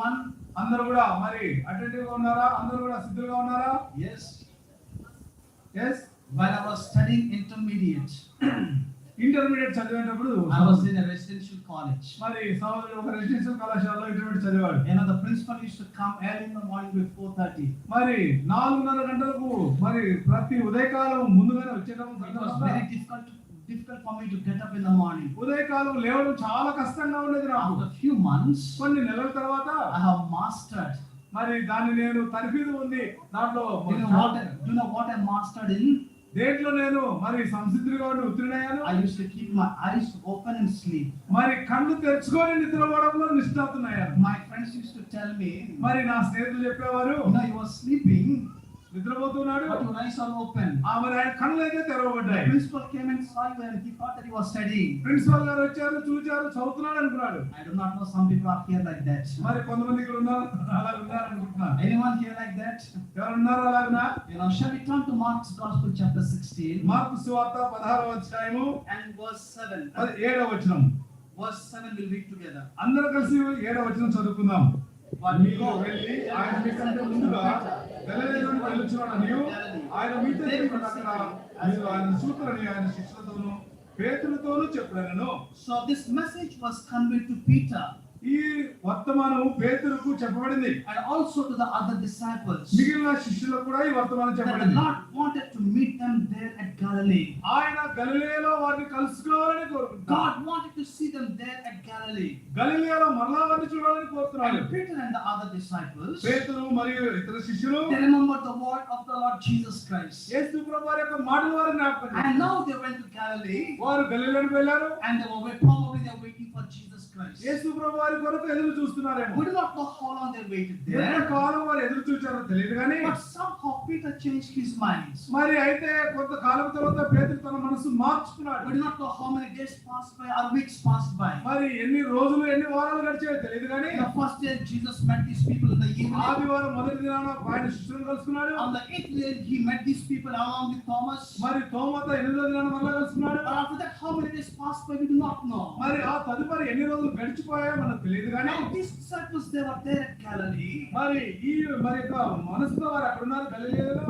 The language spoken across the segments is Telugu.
everyone? అందరూ కూడా మరి అటెంటివ్ గా ఉన్నారా? అందరూ కూడా సిద్ధంగా ఉన్నారా? Yes. yes While I was studying intermediate, intermediate చదివేటప్పుడు I was in a residential college. మరి సహోదరుడు ఒక రెసిడెన్షియల్ కళాశాలలో ఇంటర్మీడియట్ చదివాడు. You know, the principal used to come early in the morning before 4:30. మరి 4:30 గంటలకు మరి ప్రతి ఉదయకాలం ముందుగానే వచ్చేటం. It was very difficult for me to get up in the morning. ఉదయకాలం లేవడం చాలా కష్టంగా ఉండేది నాకు. After a few months, కొన్ని నెలల తర్వాత I have mastered. మరి దాన్ని నేను తరఫీదు ఉంది దాంట్లో. Do you know what I mastered in? దేంట్లో నేను మరి సంసిద్ధిగా ఉండి ఉత్తీర్ణయ్యాను. I used to keep my eyes open and sleep. మరి కళ్ళు తెరుచుకొని నిద్రపోవడంలో నిష్ణాతున్నయ్యాను. My friends used to tell me, మరి నా స్నేహితులు చెప్పేవారు, you was sleeping, నిద్రపోతున్నాడు, but your eyes are open. మరి ఆయన కళ్ళు అయితే తెరవబడ్డాయి. The principal came and saw you and he thought that he was studying. Principal గారు వచ్చారు, చూచారు, చదువుతున్నాడు అనుకున్నాడు. I do not know, some people are here like that. మరి కొంతమంది ఇక్కడ ఉన్నారు, అలా ఉన్నారు అనుకుంటున్నా. Anyone here like that? ఎవరు ఉన్నారు అలాగనా? Shall we turn to Mark's Gospel chapter 16? Mark సువార్త 16వ అధ్యాయము and verse 7. 7వ వచనం. Verse 7 we'll read together. అందరూ కలిసి 7వ వచనం చదువుకుందాం. మీరు వెళ్ళి ఆయన మీకంటే ముందుగా గలిలయలోకి వెళ్ళుచున్నాడని ఆయన మీతో చెప్పినట్లుగా మీరు ఆయన చూపులని ఆయన శిష్యులతోనూ పేతురుతోనూ చెప్పాను. So this message was conveyed to Peter. ఈ వర్తమానం పేతురుకు చెప్పబడింది. And also to the other disciples. మిగిలిన శిష్యులకు కూడా ఈ వర్తమానం చెప్పబడింది. The Lord wanted to meet them there at Galilee. ఆయన గలిలయలో వారిని కలుసుకోవాలని కోరుకుంటున్నాడు. God wanted to see them there at Galilee. గలిలయలో మరలా వారిని చూడాలని కోరుతున్నాడు. Peter and the other disciples, పేతురు మరియు ఇతర శిష్యులు, they remembered the word of the Lord Jesus Christ. యేసు ప్రభువారి యొక్క మాటలు వారు జ్ఞాపకం చేశారు. And now they went to Galilee. వారు గలిలయకు వెళ్ళారు. And they were probably waiting for Jesus Christ. యేసు ప్రభువారి కొరకు ఎదురు చూస్తున్నారేమో. We do not know how long they waited there. ఎంత కాలం వారు ఎదురు చూచారో తెలియదు కానీ, but somehow Peter changed his mind. మరి అయితే కొంత కాలం తర్వాత పేతురు తన మనసు మార్చుకున్నాడు. We do not know how many days passed by or weeks passed by. మరి ఎన్ని రోజులు ఎన్ని వారాలు గడిచాయో తెలియదు కానీ, The first day Jesus met these people in the evening. ఆదివారం మొదటి దినాన ఆయన శిష్యులను కలుసుకున్నాడు. On the 8th day he met these people along with Thomas. మరి తోమాతో 8వ దినాన మళ్ళా కలుసుకున్నాడు. But after that how many days passed by we do not know. మరి ఆ తదుపరి ఎన్ని రోజులు గడిచిపోయాయో మనకు తెలియదు కానీ, Now these disciples they were there at Galilee. మరి ఈ మరి యొక్క మనసుతో వారు అక్కడ ఉన్నారు గలిలయలో.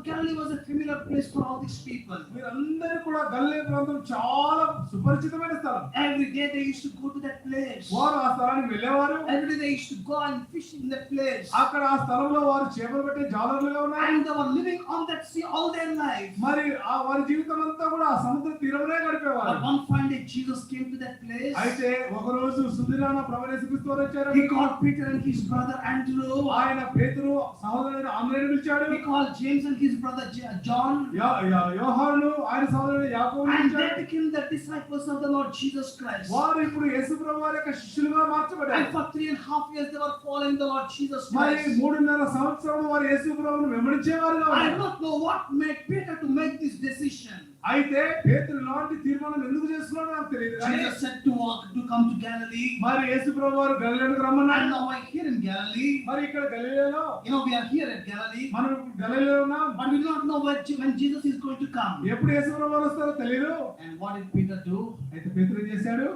Galilee was a familiar place for all these people. వీరందరూ కూడా గలిలయ ప్రాంతం చాలా సుపరిచితమైన స్థలం. Every day they used to go to that place. వారు ఆ స్థలానికి వెళ్ళేవారు. Every day they used to go and fish in that place. అక్కడ ఆ స్థలంలో వారు చేపలు పట్టే జాలర్లుగా ఉన్నారు. And they were living on that sea all their life. మరి ఆ వారి జీవితం అంతా కూడా ఆ సముద్ర తీరంలోనే గడిపేవారు. But one fine day Jesus came to that place. అయితే ఒక రోజు సుదినాన ప్రభువైన యేసుక్రీస్తు వారు వచ్చారు. He called Peter and his brother Andrew. ఆయన పేతురు సహోదరుడైన ఆంద్రేయుని పిలిచాడు. He called James and his brother John. యోహాను ఆయన సహోదరుడైన యాకోబును And పిలిచాడు. they became the disciples of the Lord Jesus Christ. వారు ఇప్పుడు యేసు ప్రభువారి యొక్క శిష్యులుగా మార్చబడ్డారు. And for 3.5 years they were following the Lord Jesus మరి Christ. 3.5 సంవత్సరాలు వారు యేసు ప్రభువును వెంబడించేవారుగా I ఉన్నారు. do not know what made Peter to make this decision. అయితే పేతురు లాంటి తీర్మానం ఎందుకు చేస్తున్నాడో నాకు తెలియదు కానీ, Jesus said to come to Galilee. మరి యేసు ప్రభువారు గలిలయకు రమ్మన్నాడు. And now we're here in Galilee. మరి ఇక్కడ గలిలయలో We are here at Galilee. మనం గలిలయలో ఉన్నాం. But we do not know when Jesus is going to come. ఎప్పుడు యేసు ప్రభువారు వస్తారో తెలియదు. And what did Peter do? అయితే పేతురు ఏం చేశాడు?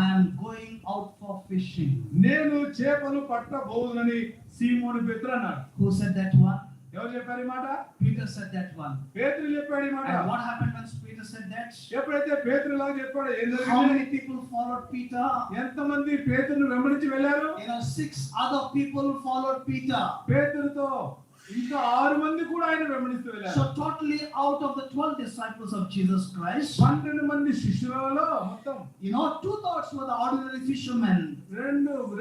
I am going out for fishing. నేను చేపలు పట్టబోదునని సీమోను పేతురు అన్నాడు. Who said that one? ఎవరు చెప్పారు ఈ మాట? Peter said that one. పేతురు చెప్పాడు ఈ మాట. And what happened when Peter said that? ఎప్పుడైతే పేతురు ఇలా చెప్పాడు ఏం How జరిగింది? many people followed Peter? ఎంతమంది పేతురును వెంబడించి వెళ్ళారు? 6 other people followed Peter. పేతురుతో ఇంకా 6 మంది కూడా ఆయన వెంబడిస్తూ వెళ్ళారు. So totally out of the 12 disciples of Jesus Christ, 12 మంది శిష్యులలో మొత్తం 2/3 were the ordinary fishermen.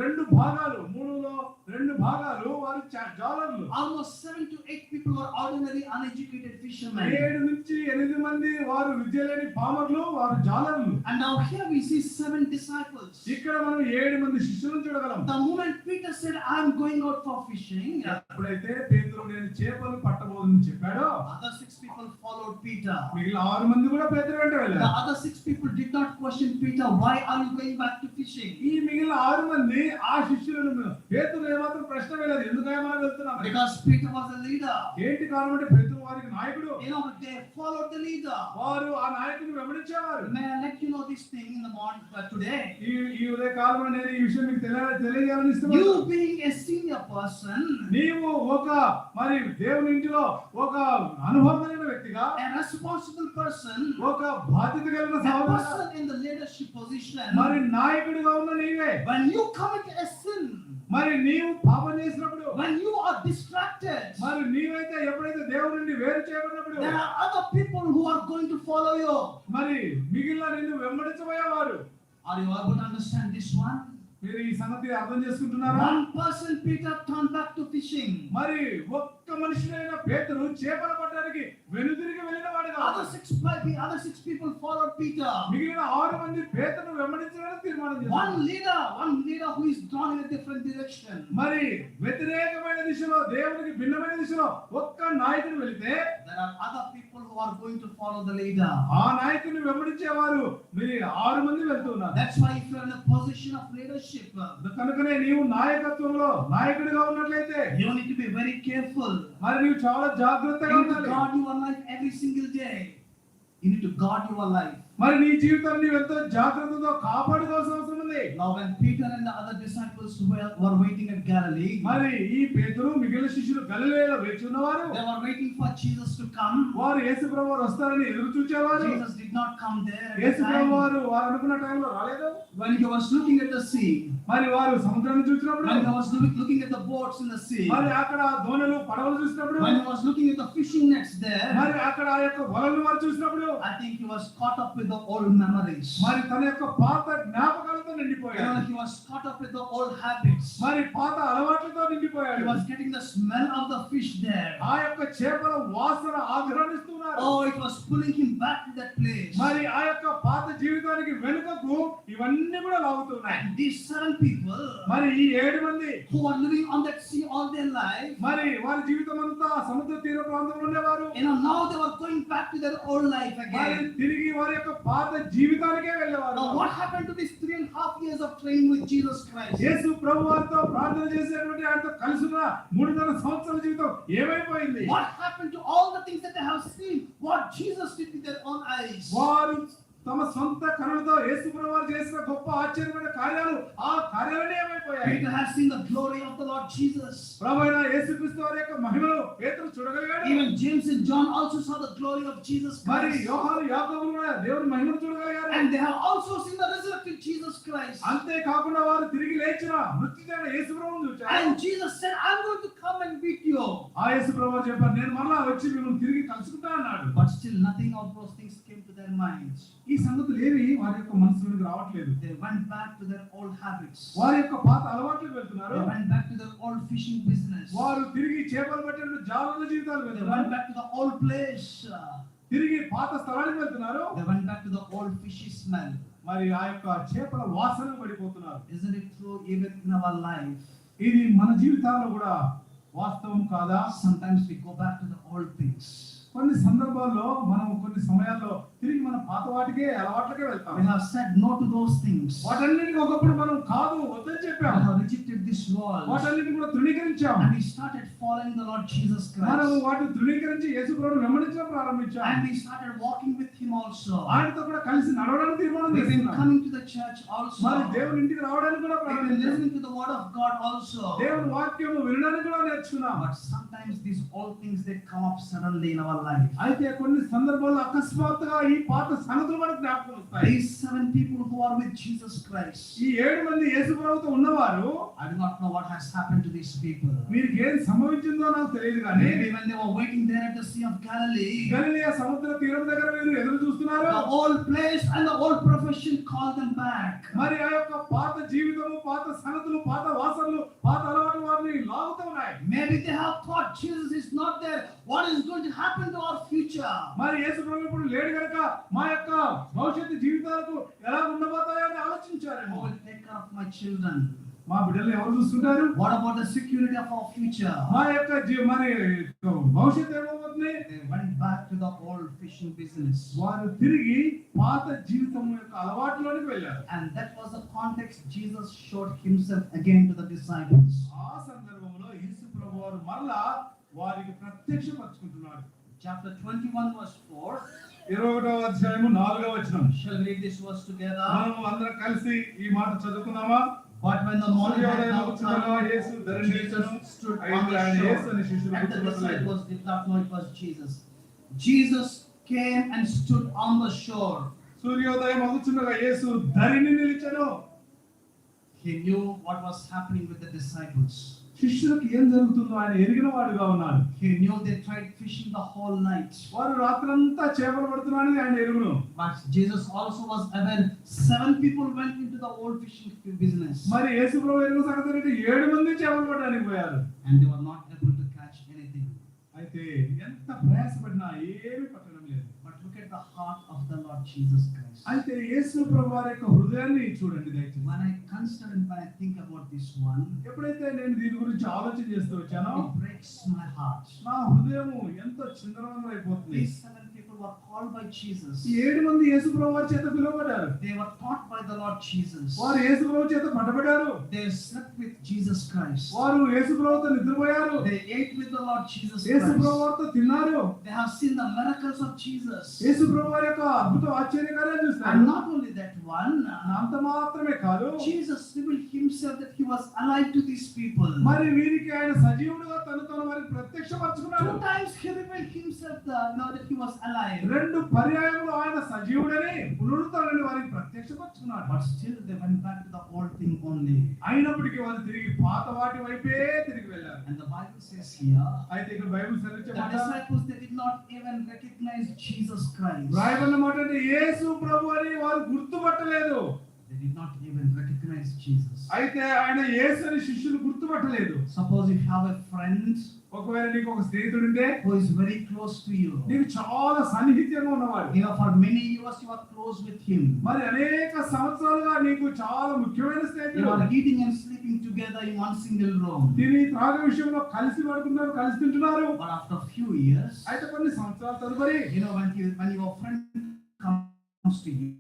రెండు భాగాలు, మూడులో 2 భాగాలు వారు జాలర్లు. Almost 7 to 8 people were ordinary uneducated fishermen. 7 నుంచి 8 మంది వారు విద్య లేని పామర్లు, వారు జాలర్లు. And now here we see 7 disciples. ఇక్కడ మనం 7 మంది శిష్యులను చూడగలం. The moment Peter said I am going out for fishing, ఎప్పుడైతే పేతురు నేను చేపలు పట్టబోదని చెప్పాడో, other 6 people followed Peter. మిగిలిన 6 మంది కూడా పేతురు వెంట వెళ్ళారు. The other 6 people did not question Peter, why are you going back to fishing? ఈ మిగిలిన 6 మంది ఆ శిష్యులను పేతురు ఏమాత్రం ప్రశ్న వేయలేదు, ఎందుకయ్యా మనం వెళ్తున్నాం? Because Peter was a leader. ఏంటి కారణం అంటే పేతురు వారికి నాయకుడు. They followed the leader. వారు ఆ నాయకుడిని వెంబడించేవారు. May I let you know this thing in the morning today? ఈ ఉదయ కాలంలో నేను ఈ విషయం మీకు తెలియజేయాలని ఇస్తున్నాను. You being a senior person, నీవు ఒక మరి దేవుని ఇంటిలో ఒక అనుభవం కలిగిన వ్యక్తిగా, a responsible person, ఒక బాధ్యత కలిగిన a సహోదరుడుగా, person in the leadership position, మరి నాయకుడిగా ఉన్న నీవే when you commit a sin, మరి నీవు పాపం చేసినప్పుడు, when you are distracted, మరి నీవైతే ఎప్పుడైతే దేవుని నుండి వేరు చేయబడినప్పుడు, there are other people who are going to follow you. మరి మిగిలిన నిన్ను వెంబడించబోయేవారు. Are you able to understand this one? మీరు ఈ సంగతి అర్థం చేసుకుంటున్నారా? One person, Peter, turned back to fishing. మరి ఒక్క మనుషుడైన పేతురు చేపల పట్టడానికి వెనుదిరిగి వెళ్ళిన వాడు కాదు. Other six people followed Peter. మిగిలిన 6 మంది పేతురును వెంబడించాలని తీర్మానం చేశారు. One leader who is drawn in a different direction. మరి వ్యతిరేకమైన దిశలో, దేవునికి భిన్నమైన దిశలో ఒక్క నాయకుడు వెళితే, there are other people who are going to follow the leader. ఆ నాయకుడిని వెంబడించేవారు మీరు 6 మంది వెళ్తున్నారు. That's why if you are in a position of leadership, కనుకనే నీవు నాయకత్వంలో నాయకుడిగా ఉన్నట్లయితే you need to be very careful. మరి నీవు చాలా జాగ్రత్తగా You need to ఉండాలి. guard your life every single day. You need to guard your life. మరి నీ జీవితాన్ని నీవు ఎంతో జాగ్రత్తతో కాపాడుకోవాల్సిన అవసరం ఉంది. Now when Peter and the other disciples were waiting at Galilee, మరి ఈ పేతురు మిగిలిన శిష్యులు గలిలయలో వేచి ఉన్నవారు. they were waiting for Jesus to come. వారు యేసు ప్రభువు వస్తారని ఎదురు చూచేవారు. Jesus did not come there. యేసు ప్రభువు వారు అనుకున్న టైంలో రాలేదు. When he was looking at the sea, మరి వారు సముద్రాన్ని చూసినప్పుడు, when he was looking at the boats in the sea, మరి అక్కడ దోణులు పడవలు చూసినప్పుడు, when he was looking at the fishing nets there, మరి అక్కడ ఆ యొక్క వలలు వారు చూసినప్పుడు, I think he was caught up with the old memories. మరి తన యొక్క పాత జ్ఞాపకాలతో నిండిపోయాడు. He was caught up with the old habits. మరి పాత అలవాట్లతో He నిండిపోయాడు. was getting the smell of the fish there. ఆ యొక్క చేపల వాసన ఆగ్రహిస్తున్నారు. Oh, it was pulling him back to that place. మరి ఆ యొక్క పాత జీవితానికి వెనుకకు ఇవన్నీ కూడా లాగుతున్నాయి. And these 7 people, మరి ఈ 7 మంది who are living on that sea all their life, మరి వారి జీవితం అంతా సముద్ర తీర ప్రాంతంలో ఉండేవారు. now they were going back to their old life మరి again. తిరిగి వారి యొక్క పాత జీవితానికే వెళ్ళేవారు. Now what happened to these 3.5 years of training with Jesus Christ? యేసు ప్రభువారితో ప్రార్థన చేసేటువంటి ఆయనతో కలిసి ఉన్న 3.5 సంవత్సరాల జీవితం ఏమైపోయింది? What happened to all the things that they have seen? What Jesus did with their own eyes? వారు తమ సొంత కనులతో యేసు ప్రభువారు చేసిన గొప్ప ఆశ్చర్యమైన కార్యాలు, ఆ కార్యాలన్నీ ఏమైపోయాయి? Peter has seen the glory of the Lord Jesus. ప్రభువైన యేసుక్రీస్తు వారి యొక్క మహిమను పేతురు చూడగలిగాడు. Even James and John also saw the glory of Jesus మరి Christ. యోహాను యాకోబులు కూడా దేవుని మహిమను చూడగలిగారు. And they have also seen the resurrected Jesus Christ. అంతే కాకుండా వారు తిరిగి లేచిన మృత్యుంజయుడైన యేసు ప్రభువును చూచారు. And Jesus said, I'm going to come and meet you. ఆ యేసు ప్రభువు చెప్పారు, నేను మరలా వచ్చి మిమ్మల్ని తిరిగి కలుసుకుంటా అన్నాడు. But still nothing of those things came to their minds. ఈ సంగతులు ఏవి వారి యొక్క మనసులోకి రావట్లేదు. They went back to their old habits. వారి యొక్క పాత అలవాట్లకు వెళ్తున్నారు. They went back to their old fishing business. వారు తిరిగి చేపలు పట్టే జాలర్ల జీవితాలు They వెళ్తున్నారు. went back to the old place. తిరిగి పాత స్థలానికి వెళ్తున్నారు. They went back to the old fishy smell. మరి ఆ యొక్క చేపల వాసన పడిపోతున్నారు. Isn't it true even in our life? ఇది మన జీవితాల్లో కూడా వాస్తవం కాదా? Sometimes we go back to the old things. కొన్ని సందర్భాల్లో మనం కొన్ని సమయాల్లో తిరిగి మన పాత వాటికే అలవాట్లకే వెళ్తాం. We have said no to those things. వాటన్నిటిని ఒకప్పుడు మనం కాదు వద్దని చెప్పాం. We have rejected this world. వాటన్నిటిని కూడా తృణీకరించాం. And we started following the Lord Jesus మనం Christ. వాటిని తృణీకరించి యేసు ప్రభువును వెంబడించడం ప్రారంభించాం. And we started walking with Him also. ఆయనతో కూడా కలిసి నడవడానికి తీర్మానం We've been చేస్తున్నాం. coming to the church also. మరి దేవుని ఇంటికి రావడానికి కూడా We've been ప్రారంభించాం. listening to the word of God also. దేవుని వాక్యము వినడానికి కూడా నేర్చుకున్నాం. But sometimes these old things, they come up suddenly in our life. అయితే కొన్ని సందర్భాల్లో అకస్మాత్తుగా ఈ పాత సంగతులు మనకు జ్ఞాపకం వస్తాయి. These 7 people who are with Jesus Christ, ఈ 7 మంది యేసు ప్రభువుతో ఉన్నవారు, I do not know what has happened to these people. వీరికి ఏం సంభవించిందో నాకు తెలియదు కానీ Maybe when they were waiting there at the Sea of Galilee, గలిలయ సముద్ర తీరం దగ్గర వీరు ఎదురు చూస్తున్నారు. the old place and the old profession called them back. మరి ఆ యొక్క పాత జీవితము, పాత సంగతులు, పాత వాసనలు, పాత అలవాట్లు వారిని లాగుతూ ఉన్నాయి. Maybe they have thought Jesus is not there. What is going to happen to our future? మరి యేసు ప్రభువు ఇప్పుడు లేడు గనుక మా యొక్క భవిష్యత్తు జీవితాలకు ఎలా ఉండబోతాయో అని Who ఆలోచించారేమో. will take care of my children? మా బిడ్డలు ఎవరు చూస్తుంటారు? What about the security of our future? మా యొక్క మరి భవిష్యత్తు ఏమవుతుంది? They went back to the old fishing business. వారు తిరిగి పాత జీవితం యొక్క అలవాట్లోనికి వెళ్ళారు. And that was the context Jesus showed himself again to the disciples. ఆ సందర్భంలో యేసు ప్రభువారు మరలా వారికి ప్రత్యక్షపరుచుకుంటున్నాడు. Chapter 21 verse 4. 21వ అధ్యాయము 4వ వచనం. Shall we read this verse together? మనం అందరం కలిసి ఈ మాట చదువుకుందామా? But when the morning had సూర్యోదయం now అవుతుండగా come, యేసు ధరణి Jesus నిలిచెను. stood on అయితే the ఆయన యేసు అని shore, శిష్యులు and the గుర్తుపట్టలేదు. disciples did not know it was Jesus. Jesus came and stood on the shore. సూర్యోదయం అవుతుండగా యేసు ధరణి నిలిచెను. He knew what was happening with the disciples. శిష్యులకు ఏం జరుగుతుందో ఆయన ఎరిగిన వాడుగా ఉన్నాడు. He knew they tried fishing the whole night. వారు రాత్రంతా చేపలు పడుతున్నారని ఆయన ఎరుగును. But Jesus also was aware 7 people went into the old fishing business. మరి యేసు ప్రభు ఎరుగు సంగతి ఏంటి? 7 మంది చేపలు పట్టడానికి పోయారు. And they were not able to catch anything. అయితే ఎంత ప్రయాసపడినా ఏమీ పట్టడం లేదు. But look at the heart of the Lord Jesus Christ. అయితే యేసు ప్రభు వారి యొక్క హృదయాన్ని చూడండి దయచేసి. When I consider and when I think about this one, ఎప్పుడైతే నేను దీని గురించి ఆలోచన చేస్తూ వచ్చానో it breaks my heart. నా హృదయము ఎంతో చిందరవందర అయిపోతుంది. These 7 people were called by Jesus. ఈ 7 మంది యేసు ప్రభు వారి చేత పిలువబడ్డారు. They were taught by the Lord Jesus. వారు యేసు ప్రభు చేత పట్టబడ్డారు. They slept with Jesus Christ. వారు యేసు ప్రభుతో నిద్రపోయారు. They ate with the Lord Jesus Yesu Prabhu Christ. వారితో తిన్నారు. They have seen the miracles of Jesus. యేసు ప్రభు వారి యొక్క అద్భుత ఆశ్చర్యకార్యాలు చూస్తారు. And not only that one, అంత మాత్రమే కాదు, Jesus revealed himself that he was alive to these people. మరి వీరికి ఆయన సజీవుడుగా తను వారికి ప్రత్యక్షపరచుకున్నాడు. 2 times he revealed himself that he was alive. 2 పర్యాయములు ఆయన సజీవుడని పునరుద్ధరణని వారికి ప్రత్యక్షపరచుకున్నాడు. But still they went back to the old thing only. అయినప్పటికీ వారు తిరిగి పాత వాటి వైపే తిరిగి వెళ్ళారు. And the Bible says here, అయితే ఇక్కడ బైబిల్ the సెలవించే మాట, disciples they did not even recognize Jesus Christ. రాయబడిన మాట అంటే యేసు ప్రభు అని వారు గుర్తుపట్టలేదు. They did not even recognize Jesus. అయితే ఆయన యేసు అని శిష్యులు గుర్తుపట్టలేదు. Suppose you have a friend ఒకవేళ నీకు ఒక స్నేహితుడు ఉంటే who is very close to you. నీకు చాలా సన్నిహితంగా ఉన్నవాడు. For many years you are close with him. మరి అనేక సంవత్సరాలుగా నీకు చాలా ముఖ్యమైన You స్నేహితుడు. are eating and sleeping together in one single room. తిని త్రాగ విషయంలో కలిసి పడుతున్నారు, కలిసి తింటున్నారు. But after a few years, అయితే కొన్ని సంవత్సరాల తదుపరి when your friend comes to you,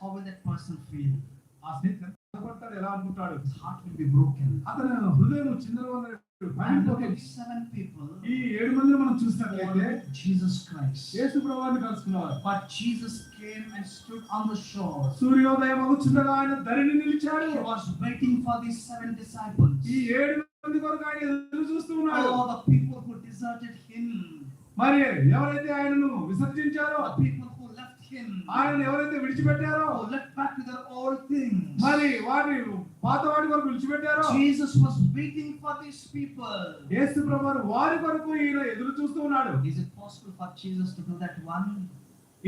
how will that person feel? ఆ స్నేహితుడు బాధపడతాడు, ఎలా అనుకుంటాడు? His heart will be broken. అతని హృదయం చిందరవందర And look at 7 people ఈ 7 మందిని మనం who చూసినట్లయితే were with Jesus Christ. యేసు ప్రభువుని కలుసుకున్నారు. But Jesus came and stood on the shore. సూర్యోదయం అవుతుండగా ఆయన ధరణి నిలిచాడు. He was waiting for these 7 disciples. ఈ 7 మంది కొరకు ఆయన ఎదురు చూస్తూ ఉన్నాడు. All the people who deserted him, మరి ఎవరైతే ఆయనను విసర్జించారో, the people who left him, ఆయన ఎవరైతే విడిచిపెట్టారో, who left back to their old things. మరి వారి పాత వాటి కొరకు విడిచిపెట్టారో, Jesus was waiting for these people. యేసు ప్రభువు వారి కొరకు ఈయన ఎదురు చూస్తూ ఉన్నాడు. Is it possible for Jesus to do that one?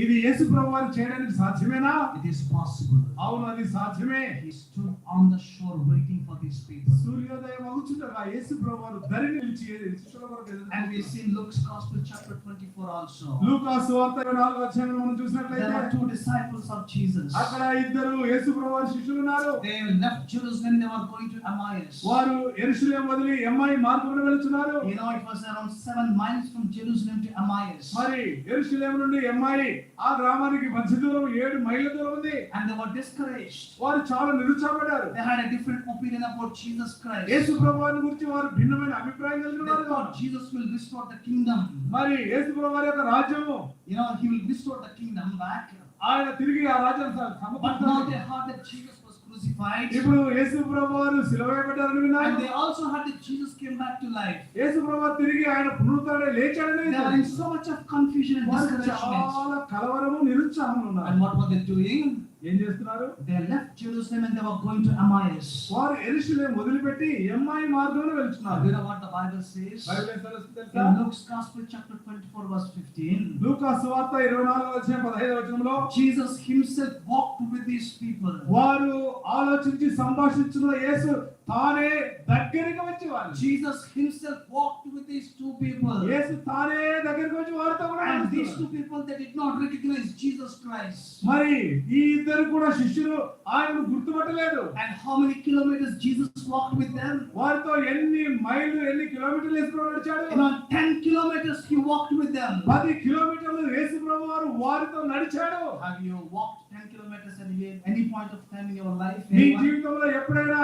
ఇది యేసు ప్రభువు చేయడానికి సాధ్యమేనా? It is possible. అవును, అది సాధ్యమే. He stood on the shore waiting for these people. సూర్యోదయం అవుతుండగా యేసు ప్రభువు ధరణి నిలిచి శిష్యుల కొరకు ఎదురు And we చూస్తున్నాడు. see in Luke's Gospel chapter 24 also. లూకా సువార్త 24వ అధ్యాయంలో మనం There చూసినట్లయితే were 2 disciples of Jesus. అక్కడ 2 యేసు ప్రభువు శిష్యులు ఉన్నారు. They left Jerusalem, they were going to Emmaus. వారు యెరూషలేము వదిలి ఎమ్మాయి మార్గమున వెళ్తున్నారు. You know, it was around 7 miles from Jerusalem to Emmaus. మరి యెరూషలేము నుండి ఎమ్మాయి ఆ గ్రామానికి మధ్య దూరం 7 మైళ్ళ దూరం ఉంది. And they were discouraged. వారు చాలా నిరుత్సాహపడ్డారు. They had a different opinion about Jesus Christ. యేసు ప్రభువుని గురించి వారు భిన్నమైన అభిప్రాయం కలిగిన They వారు. thought Jesus will restore the kingdom. మరి యేసు ప్రభువు యొక్క రాజ్యము, You know, he will restore the kingdom back. ఆయన తిరిగి ఆ రాజ్యాన్ని But now సమకూర్చారు. they heard that Jesus was crucified. ఇప్పుడు యేసు ప్రభువు సిలువవేయబడ్డారని And విన్నారు. they also heard that Jesus came back to life. యేసు ప్రభువు తిరిగి ఆయన పునరుద్ధరణ లేచాడని They were in so much of confusion and వారు discouragement. చాలా కలవరము నిరుత్సాహం ఉన్నారు. And what were they doing? ఏం చేస్తున్నారు? They left Jerusalem and they were going to Emmaus. వారు యెరూషలేము వదిలిపెట్టి ఎమ్మాయి మార్గంలో వెళ్తున్నారు. You know what the Bible says? Bible ఏం తెలుస్తుంది తెలుసా? In Luke's Gospel chapter 24 verse 15. లూకా సువార్త 24వ అధ్యాయం 15వ వచనంలో Jesus himself walked with these people. వారు ఆలోచించి సంభాషించిన యేసు తానే దగ్గరికి వచ్చి వారు. Jesus himself walked with these 2 people. యేసు తానే దగ్గరికి వచ్చి వారితో కూడా And these నడుస్తున్నారు. 2 people they did not recognize Jesus Christ. మరి ఈ ఇద్దరు కూడా శిష్యులు ఆయనను గుర్తుపట్టలేదు. And how many kilometers Jesus walked with them? వారితో ఎన్ని మైళ్ళు ఎన్ని కిలోమీటర్లు యేసు ప్రభు నడిచాడు? You know, 10 kilometers he walked with them. 10 కిలోమీటర్లు యేసు ప్రభు వారు వారితో నడిచాడు. Have you walked 10 kilometers and any point of time in your life? నీ Anyone? జీవితంలో ఎప్పుడైనా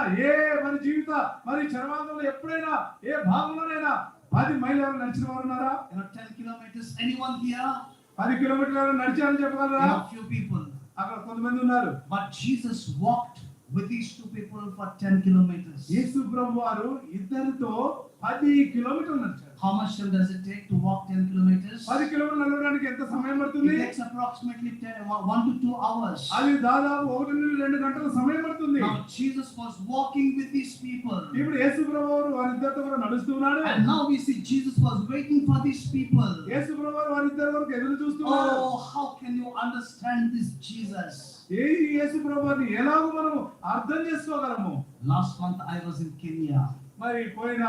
మరి చర్మాంగంలో ఎప్పుడైనా ఏ భాగంలోనైనా 10 మైళ్ళు ఎవరు నడిచిన వారు ఉన్నారా? 10 kilometers. Anyone here? 10 కిలోమీటర్లు ఎవరు నడిచారని చెప్పగలరా? Few people. అక్కడ కొంతమంది ఉన్నారు. But Jesus walked with these two people for 10 kilometers. యేసు ప్రభు వారు ఇద్దరితో 10 కిలోమీటర్లు నడిచారు. How much time does it take to walk 10 kilometers? 10 కిలోమీటర్లు నడవడానికి ఎంత సమయం పడుతుంది? It takes approximately 1 to 2 hours. అది దాదాపు 1 నుండి 2 గంటల సమయం పడుతుంది. Now Jesus was walking with these people. ఇప్పుడు యేసు ప్రభు వారు వారిద్దరితో కూడా నడుస్తున్నాడు. And now we see Jesus was waiting for these people. యేసు ప్రభు వారు వారిద్దరి వరకు ఎదురు చూస్తున్నారు. Oh, how can you understand this Jesus? ఈ యేసు ప్రభు వారిని ఎలాగో మనం అర్థం చేసుకోగలము? Last month I was in Kenya. మరి పోయిన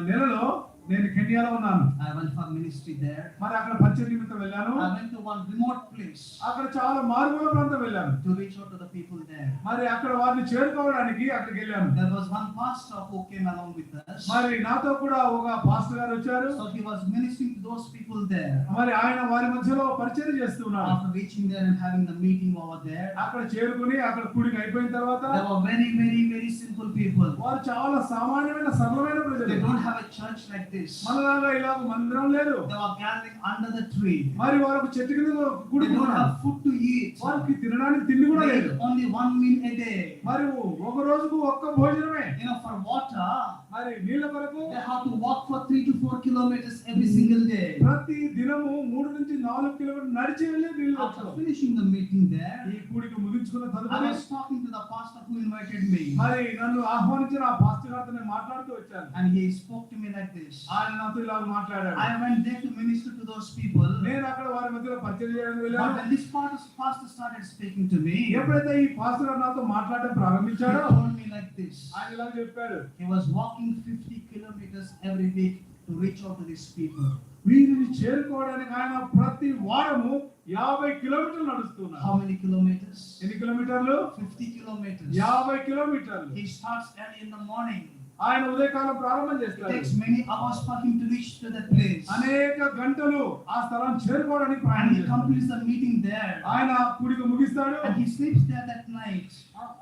నెలలో నేను కెన్యాలో ఉన్నాను. I went for ministry there. మరి అక్కడ పరిచయ నిమిత్తం వెళ్ళాను. I went to one remote place అక్కడ చాలా మారుమూల ప్రాంతం వెళ్ళాను. to reach out to the people there. మరి అక్కడ వారిని చేరుకోవడానికి అక్కడికి వెళ్ళాను. There was one pastor who came along with us. మరి నాతో కూడా ఒక పాస్టర్ గారు వచ్చారు. So he was ministering to those people there. మరి ఆయన వారి మధ్యలో పరిచయం చేస్తున్నారు. After reaching there and having the meeting over there, అక్కడ చేరుకుని అక్కడ కూడిక అయిపోయిన తర్వాత there were very, very, very simple people. వారు చాలా సామాన్యమైన సరళమైన ప్రజలు. They don't have a church like this. మనలాగా ఇలా మందిరం లేదు. They were gathering under the tree. మరి వారికి చెట్టు కింద They don't కూడుకున్నారు. have food to eat. వారికి తినడానికి తిండి కూడా They లేదు. eat only one meal a day. మరి ఒక రోజుకు ఒక్క భోజనమే. For water, మరి నీళ్ళ కొరకు they have to walk for 3 to 4 kilometers every single day. ప్రతి దినము 3 నుంచి 4 కిలోమీటర్లు నడిచి వెళ్ళి నీళ్ళు After తెచ్చుకోవాలి. finishing the meeting there, ఈ కూడిక ముగించుకున్న I తదుపరి was talking to the pastor who invited me. మరి నన్ను ఆహ్వానించిన ఆ పాస్టర్ గారితో నేను మాట్లాడుతూ వచ్చాను. And he spoke to me like this. ఆయన నాతో ఇలా మాట్లాడాడు. I went there to minister to those people. నేను అక్కడ వారి మధ్యలో పరిచయం చేయడానికి But వెళ్ళాను. when this pastor started speaking to me, ఎప్పుడైతే ఈ పాస్టర్ గారు నాతో మాట్లాడడం he ప్రారంభించాడో told me like this. ఆయన ఇలా చెప్పాడు. He was walking 50 kilometers every week to reach out to these people. వీరిని చేరుకోవడానికి ఆయన ప్రతి వారము 50 కిలోమీటర్లు నడుస్తున్నారు. How many kilometers? ఎన్ని కిలోమీటర్లు? 50 kilometers. 50 కిలోమీటర్లు. He starts early in the morning. ఆయన ఉదయకాలం ప్రారంభం It చేస్తారు. takes many hours for him to reach to that place. అనేక గంటలు ఆ స్థలాన్ని చేరుకోవడానికి And ప్రయాణం he చేస్తారు. completes the meeting there. ఆయన కూడిక ముగిస్తాడు. And he sleeps there that night.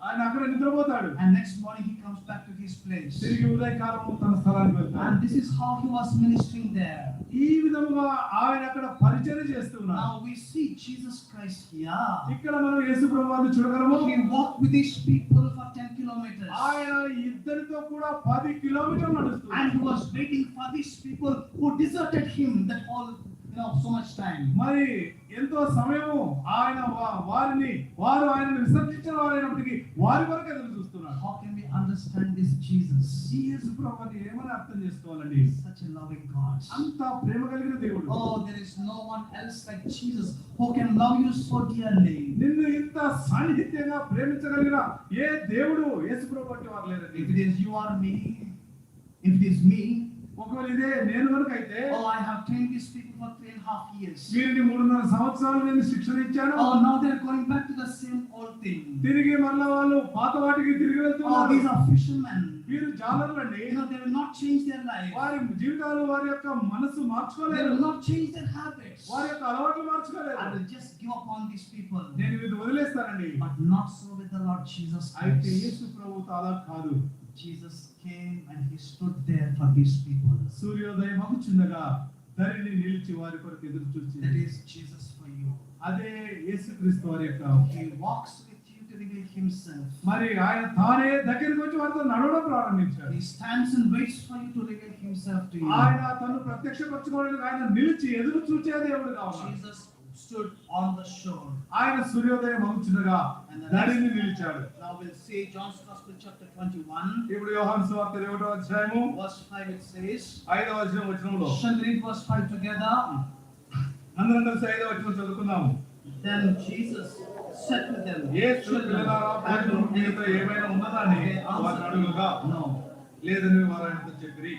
ఆయన అక్కడ నిద్రపోతాడు. And next morning he comes back to his place. తిరిగి ఉదయకాలం తన స్థలానికి వెళ్తాడు. And this is how he was ministering there. ఈ విధముగా ఆయన అక్కడ పరిచయం చేస్తున్నారు. Now we see Jesus Christ here. ఇక్కడ మనం యేసు ప్రభువుని చూడగలము. He walked with these people for 10 kilometers. ఆయన ఇద్దరితో కూడా 10 కిలోమీటర్లు నడుస్తున్నారు. And he was waiting for these people who deserted him that whole so much time. మరి ఎంతో సమయము ఆయన వారు ఆయనను విసర్జించిన వారైనప్పటికీ వారి వరకు ఎదురు చూస్తున్నారు. How can we understand this Jesus? ఈ యేసు ప్రభువుని ఏమని అర్థం చేసుకోవాలండి? Such a loving God. అంత ప్రేమ కలిగిన దేవుడు. Oh, there is no one else like Jesus who can love you so dearly. నిన్ను ఇంత సాన్నిహిత్యంగా ప్రేమించగలిగిన ఏ దేవుడు యేసు ప్రభు వంటి వారు లేరండి. If it is you or me, if it is me, ఒకవేళ ఇదే నేను కనుకైతే, oh, I have trained these people for 3.5 years. వీరిని 3.5 సంవత్సరాలు నేను శిక్షణ ఇచ్చాను. Oh, now they are going back to the same old thing. తిరిగి మళ్ళా వాళ్ళు పాత వాటికి తిరిగి Oh, వెళ్తున్నారు. these are fishermen. వీరు జాలరులండి. They will not change their life. వారి జీవితాలు వారి యొక్క మనసు They మార్చుకోలేదు. will not change their habits. వారి యొక్క అలవాట్లు మార్చుకోలేదు. I will just give up on these people. నేను వీరిని వదిలేస్తానండి. But not so with the Lord Jesus అయితే Christ. యేసు ప్రభువుతో అలా కాదు. Jesus came and he stood there for these people. సూర్యోదయం అగుచుండగా ధరిని నిలిచి వారి కొరకు ఎదురు చూచి. That is Jesus for you. అదే యేసుక్రీస్తు వారి యొక్క. He walks with you to reveal himself. మరి ఆయన తానే దగ్గరికి వచ్చి వారితో నడవడం ప్రారంభించాడు. He stands and waits for you to reveal himself to you. ఆయన తను ప్రత్యక్షపరచుకోవడానికి ఆయన నిలిచి ఎదురు చూచే దేవుడు కావాలి. Jesus stood on the shore. ఆయన సూర్యోదయం అగుచుండగా ధరిని నిలిచాడు. Now we'll see John's Gospel chapter 21. ఇప్పుడు యోహాను సువార్త 1వ అధ్యాయము Verse 5 it says. 5వ వచనంలో. Shall we read verse 5 together? అందరం కలిసి 5వ వచనం చదువుకుందాము. Then Jesus said to them, యేసు పిల్లలారా భోజనం మీతో ఏమైనా ఉన్నదా అని వారిని అడుగగా No. లేదని వారు ఆయనతో చెప్పిరి.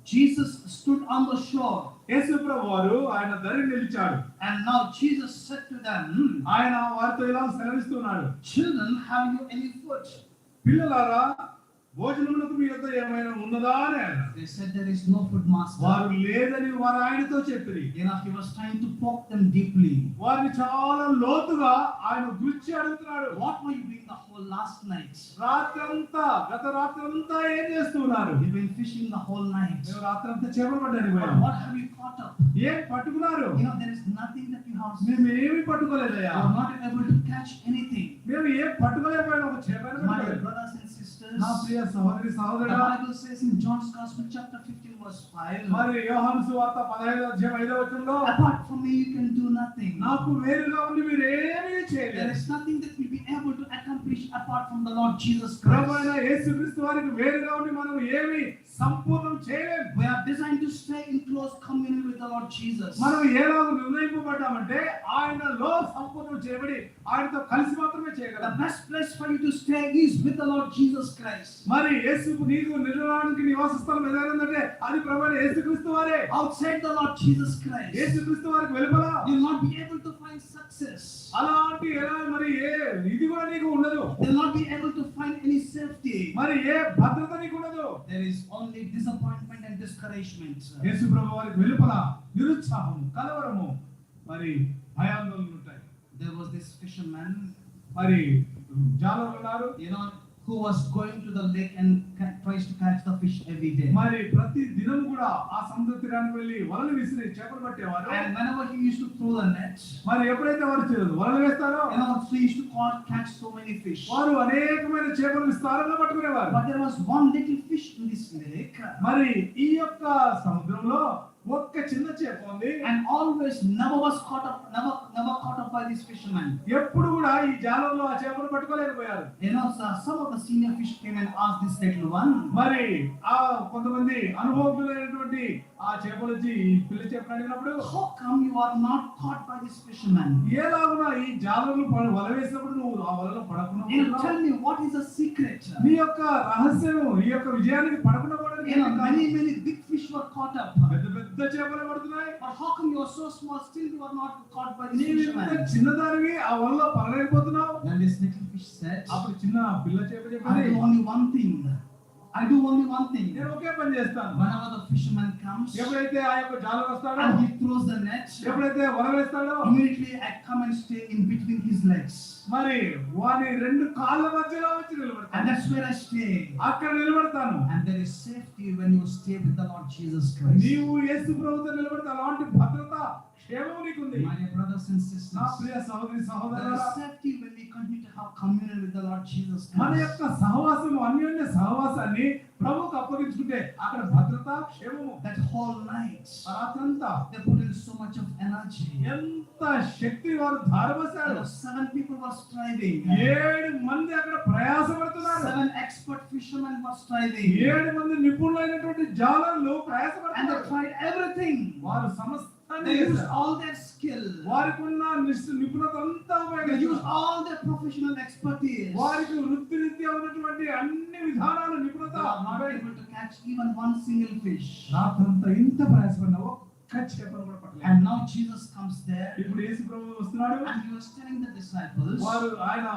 Jesus stood on the shore. యేసు ప్రభువారు ఆయన ధరిని నిలిచాడు. And now Jesus said to them, ఆయన వారితో ఇలా సెలవిస్తున్నాడు. Children, have you any food? పిల్లలారా భోజనమునకు మీ యొద్ద ఏమైనా ఉన్నదా అని ఆయన. They said there is no food, master. వారు లేదని వారు ఆయనతో చెప్పిరి. He was trying to poke them deeply. వారిని చాలా లోతుగా ఆయన గురించి అడుగుతున్నాడు. What were you doing the whole last night? రాత్రంతా గత రాత్రంతా ఏం చేస్తున్నారు? You've been fishing the whole night. మేము రాత్రంతా చేపలు పట్టడానికి But పోయాం. what have you caught up? ఏం పట్టుకున్నారు? There is nothing that you have. మేము ఏమి పట్టుకోలేదయ్యా. You are not able to catch anything. మేము ఏం పట్టుకోలేకపోయాం. ఒక చేపను My పట్టుకోలేదు. brothers and sisters, నా ప్రియ సహోదరి the సహోదరుడా, Bible says in John's Gospel chapter 15 verse 5, మరి యోహాను సువార్త 15వ అధ్యాయం 5వ వచనంలో apart from me you can do nothing. నాకు వేరుగా ఉండి మీరు ఏమీ There చేయలేరు. is nothing that will be able to accomplish apart from the Lord Jesus ప్రభువైన Christ. యేసుక్రీస్తు వారికి వేరుగా ఉండి మనం ఏమీ సంపూర్ణం చేయలేము. We are designed to stay in close communion with the Lord Jesus. మనం ఎలాగ నిర్ణయింపబడ్డామంటే ఆయనలో సంపూర్ణం చేయబడి ఆయనతో కలిసి మాత్రమే The చేయగలం. best place for you to stay is with the Lord Jesus Christ. మరి యేసు నీకు నిర్ణయానికి నివాస స్థలం ఏదైనా ఉందంటే అది ప్రభువైన యేసుక్రీస్తు వారే. Outside the Lord Jesus Christ, యేసుక్రీస్తు వారికి వెలుపల you will not be able to find success. అలాంటి ఎలా మరి ఇది కూడా నీకు ఉండదు. You will not be able to find any safety. మరి ఏ భద్రత నీకు ఉండదు. There is only disappointment and discouragement. యేసు ప్రభు వారికి వెలుపల నిరుత్సాహం, కలవరము, మరి భయాందోళనలు ఉంటాయి. There was this fisherman, మరి జాలరులు ఉన్నారు. who was going to the lake and tries to catch the fish every day. మరి ప్రతి దినం కూడా ఆ సముద్ర తీరానికి వెళ్ళి వలలు విసిరి చేపలు పట్టేవారు. And whenever he used to throw the net, మరి ఎప్పుడైతే వారు వలలు వేస్తారో he used to catch so many fish. వారు అనేకమైన చేపలు విస్తారంగా పట్టుకునేవారు. But there was one little fish in this lake. మరి ఈ యొక్క సముద్రంలో ఒక్క చిన్న చేప ఉంది. And always never caught up by this fisherman. ఎప్పుడు కూడా ఈ జాలంలో ఆ చేపను పట్టుకోలేకపోయారు. Some of the senior fish came and asked this little one. మరి ఆ కొంతమంది అనుభవజ్ఞులైనటువంటి ఆ చేపలు వచ్చి ఈ పిల్ల చేపను అడిగినప్పుడు, how come you are not caught by this fisherman? ఎలాగునా ఈ జాలంలో వల వేసినప్పుడు నువ్వు ఆ వలలో పడకుండా Tell me what is the secret? నీ యొక్క రహస్యం, ఈ యొక్క విజయానికి పడకుండా పోవడానికి many big fish were caught up. పెద్ద చేపలు పడుతున్నాయి. But how come you are so small still you are not caught by this నీవు fisherman? ఇంత చిన్నదానివి ఆ వలలో పడలేకపోతున్నావు. Then this little fish said, అప్పుడు చిన్న పిల్ల చేప I చెప్పింది, do only one thing. నేను ఒకే పని చేస్తాను. Whenever the fisherman comes ఎప్పుడైతే ఆ యొక్క జాలరు వస్తాడో, and he throws the net, ఎప్పుడైతే వల వేస్తాడో, immediately I come and stay in between his legs. మరి వాని రెండు కాళ్ళ మధ్యలో వచ్చి నిలబడతాను. And that's where I stay. అక్కడ నిలబడతాను. And there is safety when you stay with the Lord Jesus Christ. నీవు యేసు ప్రభువుతో నిలబడితే అలాంటి భద్రత, క్షేమం నీకుంది. My brothers and నా sisters, ప్రియ సహోదరి there సహోదరులారా, is safety when we continue to have communion with the Lord Jesus మన Christ. యొక్క సహవాసము, అన్యోన్య సహవాసాన్ని ప్రభువుకు అప్పగించుకుంటే అక్కడ భద్రత, క్షేమము. That whole night, రాత్రంతా they put in so much of energy. ఎంత శక్తి వారు ధారపోశారు. 7 people were striving. 7 మంది అక్కడ ప్రయాసపడుతున్నారు. 7 expert fishermen were striving. 7 మంది నిపుణులైనటువంటి జాలర్లు And they ప్రయాసపడుతున్నారు. tried everything. వారు సమస్తాన్ని They used చేశారు. all their skill. వారికి ఉన్న నిపుణత అంతా They used ఉపయోగించారు. all their professional expertise. వారికి వృత్తిరీత్యా ఉన్నటువంటి అన్ని విధానాలు నిపుణత They are not able to catch even one single fish. రాత్రంతా ఇంత ప్రయాసపడిన ఒక్క చేపను కూడా పట్టలేదు. And now Jesus comes there ఇప్పుడు యేసు ప్రభువు వస్తున్నాడు. and he was telling the disciples, వారు ఆయన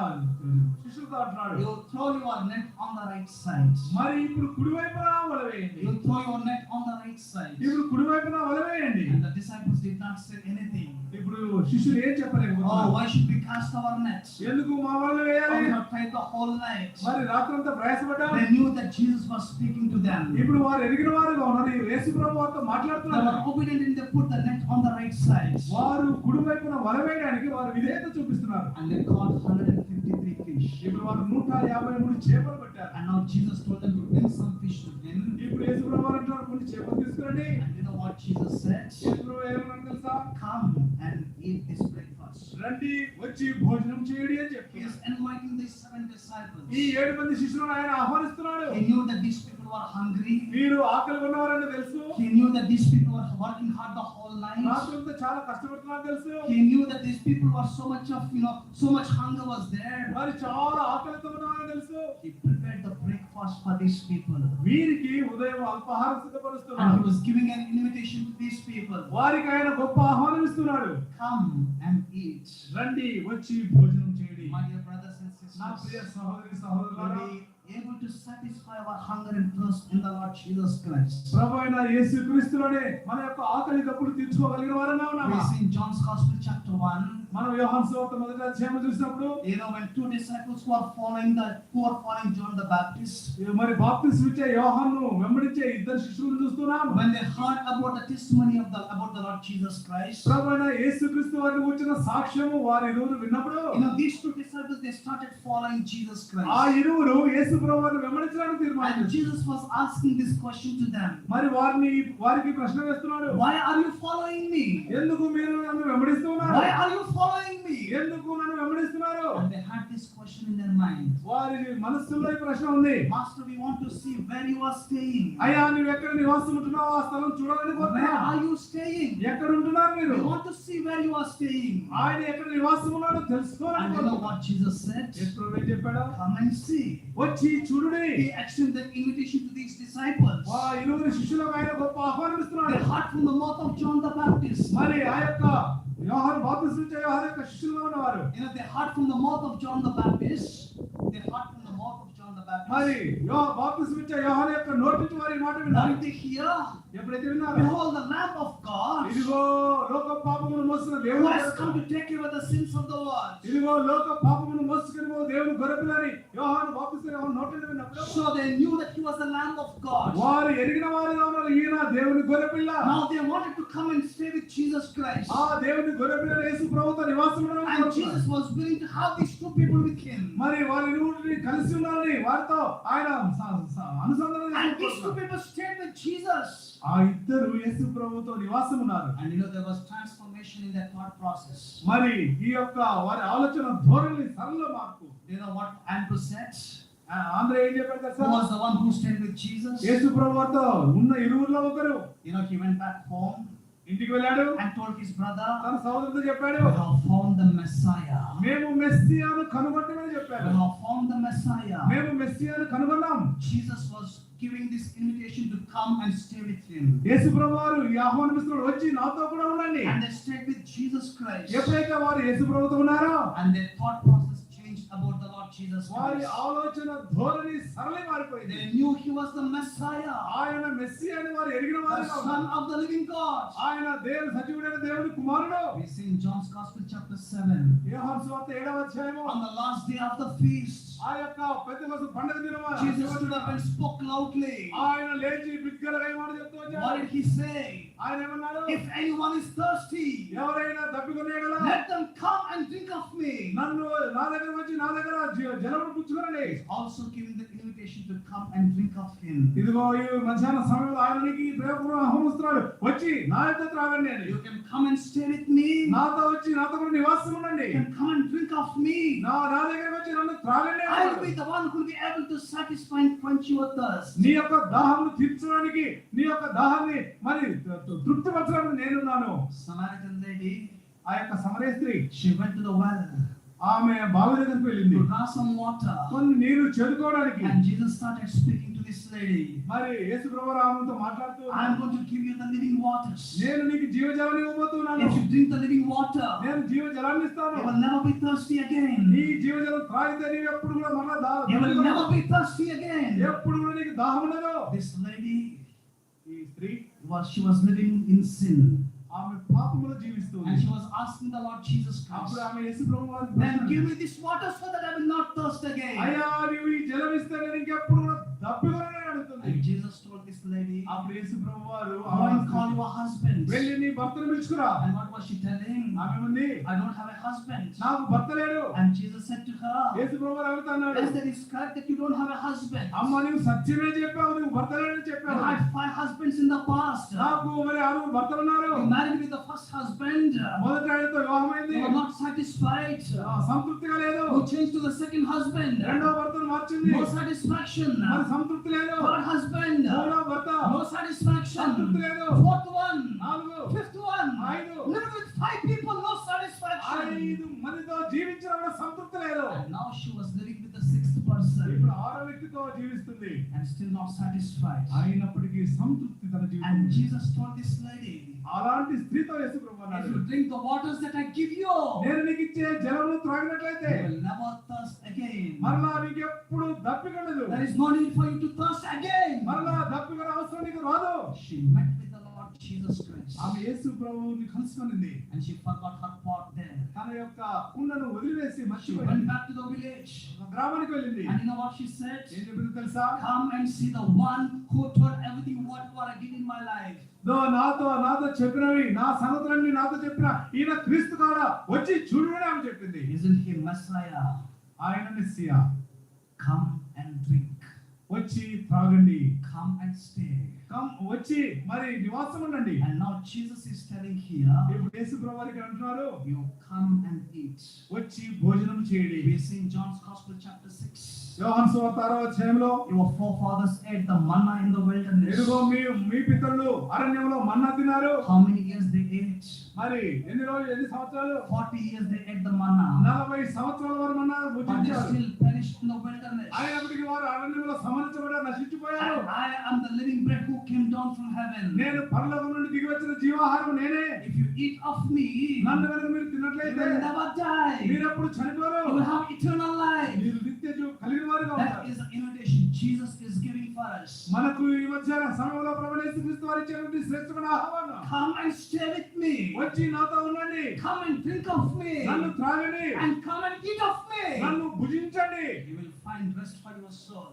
శిష్యులతో అంటున్నాడు, you throw your net on the right side. మరి ఇప్పుడు కుడివైపున వల వేయండి. You throw your net on the right side. ఇప్పుడు కుడివైపున వల వేయండి. And the disciples did not say anything. ఇప్పుడు శిష్యులు ఏం Oh, చెప్పలేకపోతున్నారు. why should we cast our net? ఎందుకు మా వల Oh, వేయాలి? we have tried the whole night. మరి రాత్రంతా ప్రయాసపడ్డారు. They knew that Jesus was speaking to them. ఇప్పుడు వారు ఎరిగిన వారుగా ఉన్నారు. యేసు ప్రభువు వారితో They మాట్లాడుతున్నారు. were obedient and they put the net on the right side. వారు కుడివైపున వల వేయడానికి వారు విధేయత చూపిస్తున్నారు. And they caught 153 fish. ఇప్పుడు వారు 153 చేపలు పట్టారు. And now Jesus told them to bring some fish to him. ఇప్పుడు యేసు ప్రభువు వారు అంటున్నారు, కొన్ని చేపలు తీసుకురండి. And you know what Jesus said? యేసు ప్రభువు ఏమన్నాడు తెలుసా? Come and eat this breakfast. రండి, వచ్చి భోజనం చేయండి అని He చెప్పి is inviting these 7 disciples. ఈ 7 మంది శిష్యులను ఆయన ఆహ్వానిస్తున్నాడు. He knew that these people were hungry. వీరు ఆకలి ఉన్నవారని తెలుసు. He knew that these people were working hard the whole night. రాత్రంతా చాలా కష్టపడుతున్నారు తెలుసు. He knew that these people were so much hunger was there. వారు చాలా ఆకలితో ఉన్నారని తెలుసు. He prepared the breakfast for these people. వీరికి ఉదయం అల్పాహారం And he సిద్ధపరుస్తున్నాడు. was giving an invitation to these people. వారికి ఆయన గొప్ప ఆహ్వానం ఇస్తున్నాడు. Come and eat. రండి, వచ్చి భోజనం చేయండి. My dear brothers and నా ప్రియ sisters, సహోదరి సహోదరులారా, able to satisfy our hunger and thirst in the Lord Jesus Christ. ప్రభు అయిన యేసుక్రీస్తులోనే మన యొక్క ఆకలి దప్పులు తీర్చుకోగలిగిన వారంగా We ఉన్నామా? see in John's Gospel chapter 1, మనం యోహాను సువార్త మొదటి అధ్యాయం చూసినప్పుడు when two disciples who are following John the Baptist, మరి బాప్తిస్మం ఇచ్చే యోహాను వెంబడించే ఇద్దరు శిష్యులను చూస్తున్నాం. when they heard about the testimony about the Lord Jesus Christ, ప్రభు అయిన యేసుక్రీస్తు వారిని గురించిన సాక్ష్యము వారి ఇరువురు విన్నప్పుడు these two disciples, they started following Jesus ఆ Christ. ఇరువురు యేసు ప్రభువును వెంబడించడానికి And తీర్మానించారు. Jesus was asking this question to them. మరి వారికి ప్రశ్న వేస్తున్నాడు. Why are you following me? ఎందుకు మీరు నన్ను వెంబడిస్తున్నారు? Why are you following me? ఎందుకు నన్ను వెంబడిస్తున్నారు? And they had this question in their mind. వారి మనస్సులో ఈ ప్రశ్న ఉంది. Master, we want to see where you are staying. అయ్యా నువ్వు ఎక్కడ నివాసం ఉంటున్నావు ఆ స్థలం చూడాలని Where కోరుతున్నాను. are you staying? ఎక్కడ ఉంటున్నారు మీరు? We want to see where you are staying. ఆయన ఎక్కడ నివాసం ఉన్నాడో తెలుసుకోవాలని And you know కోరుతున్నాను. what Jesus said? యేసు ప్రభువు ఏం చెప్పాడు? Come and see. వచ్చి చూడుడి. He extended the invitation to these disciples. ఆ ఇరువురు శిష్యులకు ఆయన గొప్ప ఆహ్వానం ఇస్తున్నాడు. They heard from the mouth of John the Baptist. మరి ఆ యొక్క యోహాను బాప్తిస్మం ఇచ్చే యోహాను యొక్క శిష్యులుగా ఉన్నవారు. They heard from the mouth of John the Baptist. They heard from the mouth of John the Baptist. మరి బాప్తిస్మం ఇచ్చే యోహాను యొక్క నోటి నుంచి వారి మాట విన్నారు. What did they hear? ఎప్పుడైతే విన్నారో Behold, the Lamb of God, ఇదిగో లోక పాపమును మోసిన who దేవుడు has come to take away the sins of the world. ఇదిగో లోక పాపమును మోసుకొని పో దేవుని గొర్రెపిల్లని యోహాను బాప్తిస్మం యోహాను నోటి నుండి విన్నప్పుడు So they knew that he was the Lamb of God. వారు ఎరిగిన వారుగా ఉన్నారు. ఈయన దేవుని గొర్రెపిల్ల. Now they wanted to come and stay with Jesus Christ. ఆ దేవుని గొర్రెపిల్ల యేసు ప్రభువుతో నివాసం ఉండడానికి And కోరుకున్నారు. Jesus was willing to have these two people with him. మరి వారి ఇరువురిని కలిసి ఉండాలని వారితో ఆయన అనుసంధానం And these two చేసుకుంటున్నారు. people stayed with Jesus. ఆ ఇద్దరు యేసు ప్రభువుతో నివాసం ఉన్నారు. And there was transformation in their thought process. మరి ఈ యొక్క వారి ఆలోచన ధోరణి సరళ మార్పు. You know what Andrew said? Andhra ఏం చెప్పారు కదా Who sir? was the one who stayed with Jesus? యేసు ప్రభువుతో ఉన్న ఇరువురిలో ఒకరు He went back home ఇంటికి వెళ్ళాడు. and told his brother, తన సోదరుడితో చెప్పాడు, we have found the Messiah. మేము మెస్సియాను కనుగొంటామని చెప్పాడు. We have found the Messiah. మేము మెస్సియాను కనుగొన్నాం. Jesus was giving this invitation to come and stay with him. యేసు ప్రభువారు ఈ ఆహ్వానం ఇస్తున్నాడు, వచ్చి నాతో కూడా ఉండండి. And they stayed with Jesus Christ. ఎప్పుడైతే వారు యేసు ప్రభువుతో ఉన్నారో And their thought process changed about the Lord Jesus వారి Christ. ఆలోచన ధోరణి సరళి మారిపోయింది. They knew he was the Messiah, ఆయన మెస్సియాని వారు ఎరిగిన the వారు. Son of the living God. ఆయన దేవుని సజీవుడైన దేవుని కుమారుడు. We see in John's Gospel chapter 7, యోహాను సువార్త 7వ అధ్యాయము on the last day of the feast, ఆ యొక్క పెద్దకొస్త పండుగ దినమా Jesus stood up and spoke loudly. ఆయన లేచి బిగ్గరగా ఏమని చెప్తూ వచ్చాడు? What did he say? ఆయన ఏమన్నాడు? If anyone is thirsty, ఎవరైనా దప్పికొనేయడలా let them come and drink of me. నన్ను నా దగ్గర వచ్చి నా దగ్గర జలమును పుచ్చుకొనండి. Also giving the invitation to come and drink of him. ఇదిగో ఈ మధ్యాహ్న సమయంలో ఆయనకి ప్రేమపూర్వకంగా ఆహ్వానిస్తున్నాడు, వచ్చి నా యొద్ద త్రాగండి అని. You can come and stay with me. నాతో వచ్చి నాతో కూడా నివాసం ఉండండి. You can come and drink of me. నా దగ్గర వచ్చి నన్ను త్రాగండి. I will be the one who will be able to satisfy and quench your thirst. నీ యొక్క దాహాన్ని తీర్చడానికి, నీ యొక్క దాహాన్ని మరి తృప్తిపరచడానికి నేనున్నాను. Samaritan lady, ఆ యొక్క సమరయ స్త్రీ she went to the well ఆమె బావి దగ్గరికి వెళ్ళింది, to draw some water. కొన్ని నీరు చేదుకోవడానికి. And Jesus started speaking to this lady. మరి యేసు ప్రభువు ఆమెతో మాట్లాడుతూ, I am going to give you the living waters. నేను నీకు జీవజలాన్ని ఇవ్వబోతున్నాను. If you drink the living water, నేను జీవజలాన్ని ఇస్తాను. you will never be thirsty again. నీ జీవజలం త్రాగితే నీవు ఎప్పుడు కూడా మరలా You will never be thirsty again. ఎప్పుడు కూడా నీకు దాహం ఉండదు. This lady, ఈ స్త్రీ she was living in sin. ఆమె పాపములో జీవిస్తుంది. And she was asking the Lord Jesus Christ, అప్పుడు ఆమె యేసు ప్రభువు వారిని then give me this water so that I will not thirst again. అయ్యా నీవు ఈ జలం ఇస్తే నేను ఇంకెప్పుడు కూడా దప్పికొనని అడుగుతుంది. And Jesus told this lady, అప్పుడు యేసు ప్రభువు వారు go and call your husband. వెళ్ళి నీ భర్తను పిలుచుకురా. And what was she telling? ఆమె ఉంది, I don't have a husband. నాకు భర్త లేడు. And Jesus said to her, యేసు ప్రభువు వారు అడుగుతున్నాడు, yes, that is correct that you don't have a husband. అమ్మ నీవు సత్యమే చెప్పావు, నువ్వు భర్త లేడని You చెప్పావు. had 5 husbands in the past. నాకు మరి 6 భర్తలు ఉన్నారు. You married with the first husband. మొదటి ఆయనతో వివాహమైంది, You were not satisfied. సంతృప్తిగా లేదు. You changed to the second husband. రెండో భర్తను మార్చింది, No satisfaction. మరి సంతృప్తి లేదు. Third husband. మూడో భర్త, No satisfaction. సంతృప్తి లేదు. Fourth one. 4, Fifth one. 5, Living with 5 people, no satisfaction. 5 మందితో జీవించిన కూడా సంతృప్తి లేదు. And now she was living with the 6th person ఇప్పుడు 6వ వ్యక్తితో జీవిస్తుంది, and still not satisfied. అయినప్పటికీ సంతృప్తి తన And జీవితంలో. Jesus told this lady, అలాంటి స్త్రీతో యేసు ప్రభు if అన్నాడు, you drink the waters that I give you, నేను నీకు ఇచ్చే జలమును త్రాగినట్లయితే you will never thirst again. మరలా నీకు ఎప్పుడు దప్పికలదు, There is no need for you to thirst again. మరలా దప్పికల అవసరం నీకు రాదు. She met with the Lord Jesus Christ, ఆమె యేసు ప్రభువుని కలుసుకొనింది. and she forgot her pot there. తన యొక్క కుండను వదిలివేసి She మర్చిపోయింది. went back to the village, గ్రామానికి వెళ్ళింది. and you know what she said? ఏం చెప్పిందో తెలుసా? Come and see the one who told everything what I did in my life. నాతో చెప్పినవి, నా సంగతులన్నీ నాతో చెప్పిన ఈయన క్రీస్తు కాడా, వచ్చి చూడని ఆమె చెప్పింది. Isn't he Messiah? ఆయన మెస్సియా. Come and drink. వచ్చి త్రాగండి, Come and stay. వచ్చి మరి నివాసం ఉండండి. And now Jesus is telling here, ఇప్పుడు యేసు ప్రభువారికి అంటున్నారు, you come and eat. వచ్చి భోజనం చేయండి. We see in John's Gospel chapter 6. యోహాను సువార్త 6వ అధ్యాయంలో, Your forefathers ate the manna in the wilderness. ఎరుగో మీ పితరులు అరణ్యంలో మన్నా తిన్నారు. How many years they ate? మరి ఎన్ని సంవత్సరాలు? 40 years they ate the manna. 40 సంవత్సరాల వరకు మన్నా But they భుజించారు. still perished in the wilderness. అయినప్పటికీ వారు అరణ్యంలో సంహరించబడి నశించిపోయారు. And I am the living bread who came down from heaven. నేను పరలోకం నుండి దిగి వచ్చిన జీవాహారం నేనే. If you eat of me, నన్ను కనుక మీరు you తిన్నట్లయితే will never die. మీరు ఎప్పుడు చనిపోరు. You will have eternal life. మీరు నిత్య జీవం కలిగిన వారుగా That ఉంటారు. is the invitation Jesus is giving for us. మనకు ఈ మధ్యాహ్న సమయంలో ప్రభువైన యేసుక్రీస్తు వారు ఇచ్చినటువంటి శ్రేష్టమైన ఆహ్వానం. Come and stay with me. వచ్చి నాతో ఉండండి. Come and drink of me. నన్ను త్రాగండి. And come and eat of me. నన్ను భుజించండి. You will find rest for your soul.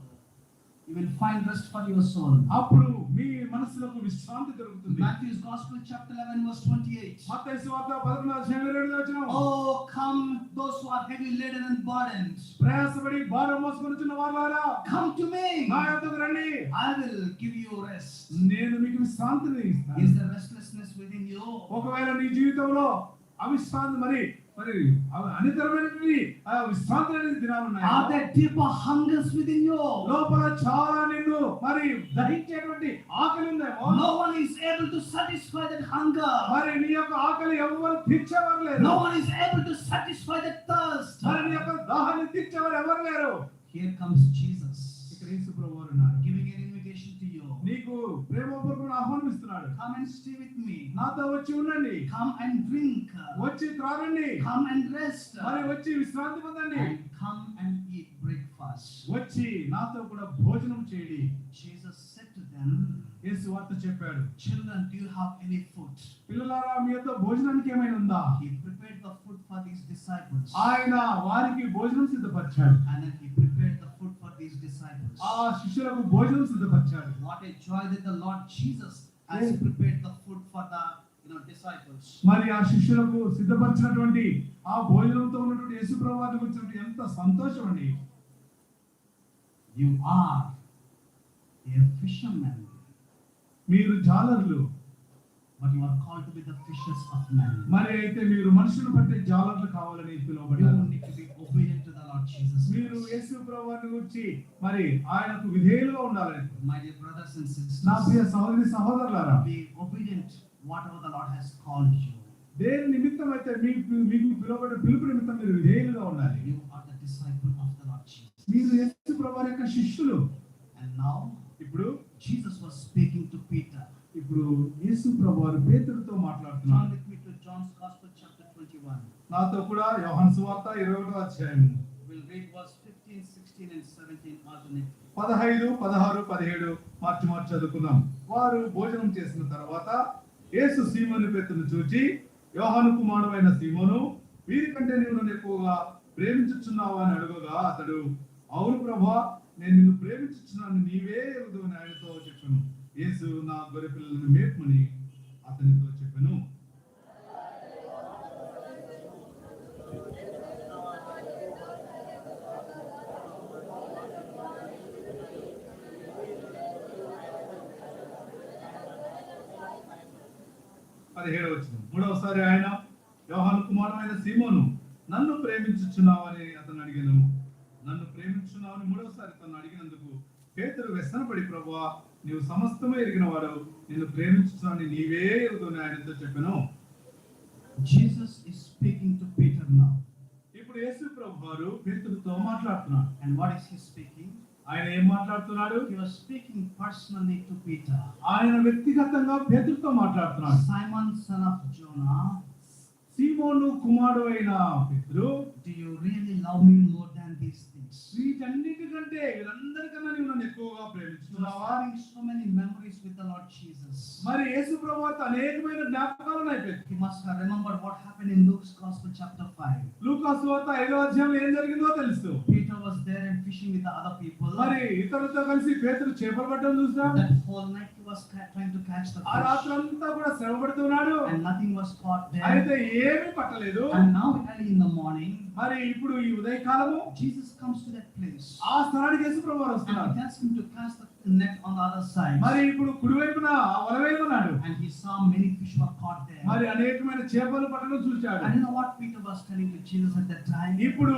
You will find rest for your soul. అప్పుడు మీ మనసులకు విశ్రాంతి దొరుకుతుంది. Matthew's Gospel chapter 11 verse 28. మత్తయి సువార్త 11వ అధ్యాయం 7వ వచనం. Oh, come those who are heavy laden and burdened. ప్రయాసపడి భారం మోసుకొనుచున్న వారులారా, Come to me. నా యొద్దకు రండి. I will give you rest. నేను మీకు విశ్రాంతిని ఇస్తాను. Is there restlessness within you? ఒకవేళ నీ జీవితంలో అవిశ్రాంతి మరి అనితరమైనటువంటి విశ్రాంతి అనేది దినాలు ఉన్నాయి. Are there deeper hungers within you? లోపల చాలా నిన్ను మరి దహించేటువంటి ఆకలి ఉందేమో. No one is able to satisfy that hunger. మరి నీ యొక్క ఆకలి ఎవరు తీర్చేవారు లేరు. No one is able to satisfy that thirst. మరి నీ యొక్క దాహాన్ని తీర్చేవారు ఎవరు లేరు. Here comes Jesus, ఇక్కడ యేసు ప్రభువు ఉన్నారు. giving an invitation to you. నీకు ప్రేమపూర్వకమైన ఆహ్వానం ఇస్తున్నాడు. Come and stay with me. నాతో వచ్చి ఉండండి. Come and drink. వచ్చి త్రాగండి. Come and rest. మరి వచ్చి విశ్రాంతి పొందండి. And come and eat breakfast. వచ్చి నాతో కూడా భోజనం చేయండి. Jesus said to them, యేసు వార్త చెప్పాడు, children, do you have any food? పిల్లలారా మీ యొక్క భోజనానికి ఏమైనా ఉందా? He prepared the food for these disciples. ఆయన వారికి భోజనం సిద్ధపరిచాడు. And then he prepared the food for these disciples. ఆ శిష్యులకు భోజనం సిద్ధపరిచాడు. What a joy that the Lord Jesus has prepared the food for the disciples. మరి ఆ శిష్యులకు సిద్ధపరిచినటువంటి ఆ భోజనంతో ఉన్నటువంటి యేసు ప్రభువుకి వచ్చినటువంటి ఎంత సంతోషం అండి. You are a fisherman. మీరు జాలర్లు, but you are called to be the fishers of men. మరి అయితే మీరు మనుషులను పట్టే జాలర్లు కావాలని You పిలువబడ్డారు. need to be obedient to the Lord Jesus. మీరు యేసు ప్రభువుని గురించి మరి ఆయనకు విధేయులుగా ఉండాలని. My dear brothers and నా sisters, ప్రియ సహోదరి సహోదరులారా, be obedient whatever the Lord has called you. దేని నిమిత్తం అయితే మీకు పిలువబడిన పిలుపు నిమిత్తం మీరు విధేయులుగా ఉండాలి. You are the disciple of the Lord Jesus. మీరు యేసు ప్రభువు యొక్క శిష్యులు. And now ఇప్పుడు Jesus was speaking to Peter. ఇప్పుడు యేసు ప్రభువు పేతురుతో మాట్లాడుతున్నారు. Turn with me to John's Gospel chapter 21. నాతో కూడా యోహాను సువార్త 21వ అధ్యాయం. We'll read verse 15, 16 and 17 alternately. 15, 16, 17 మార్చి చదువుకుందాం. వారు భోజనం చేసిన తర్వాత యేసు సీమోను పేతురును చూచి, యోహాను కుమారుడైన సీమోను, వీరికంటే నీవు నన్ను ఎక్కువగా ప్రేమించుచున్నావా అని అడుగగా అతడు, అవును ప్రభువా, నేను నిన్ను ప్రేమించుచున్నాను, నీవే ఎరుగుదువు అని ఆయనతో చెప్పాను. యేసు నా గొర్రె పిల్లలను మేపుమని అతనితో చెప్పాను. మూడవసారి ఆయన, యోహాను కుమారుడైన సీమోను, నన్ను ప్రేమించుచున్నావని అతను అడిగాను. నన్ను ప్రేమించున్నావని మూడవసారి తను అడిగినందుకు పేతురు వ్యసనపడి, ప్రభువా, నీవు సమస్తమే ఎరిగిన వాడు, నిన్ను ప్రేమించుచున్నానని నీవే ఎరుగుదువని ఆయనతో చెప్పాను. Jesus is speaking to Peter now. ఇప్పుడు యేసు ప్రభువారు పేతురుతో మాట్లాడుతున్నారు. And what is he speaking? ఆయన ఏం మాట్లాడుతున్నాడు? He was speaking personally to Peter. ఆయన వ్యక్తిగతంగా పేతురుతో మాట్లాడుతున్నాడు. Simon, son of Jonah, సీమోను కుమారుడు అయిన పేతురు, do you really love me more than these things? వీటన్నిటికంటే వీళ్ళందరికన్నా నీవు నన్ను ఎక్కువగా He was ప్రేమిస్తున్నావా? having so many memories with the Lord Jesus. మరి యేసు ప్రభువుతో అనేకమైన జ్ఞాపకాలు ఉన్నాయి పేతురు. He must have remembered what happened in Luke's Gospel chapter 5. లూకా సువార్త 5వ అధ్యాయంలో ఏం జరిగిందో తెలుసు. Peter was there and fishing with the other people. మరి ఇతరులతో కలిసి పేతురు చేపలు పట్టడం చూసినా That whole night he was trying to catch the ఆ fish. రాత్రంతా కూడా శ్రమ పడుతున్నాడు. And nothing was caught there. అయితే ఏమీ పట్టలేదు. And now early in the morning, మరి ఇప్పుడు ఈ ఉదయకాలము Jesus comes to that place. ఆ స్థలానికి యేసు ప్రభువు And వస్తున్నారు. he tells him to cast the net on the other side. మరి ఇప్పుడు కుడివైపున వలవైపు ఉన్నాడు. And he saw many fish were caught there. మరి అనేకమైన చేపలు పట్టడం చూశాడు. And you know what Peter was telling to Jesus at that time? ఇప్పుడు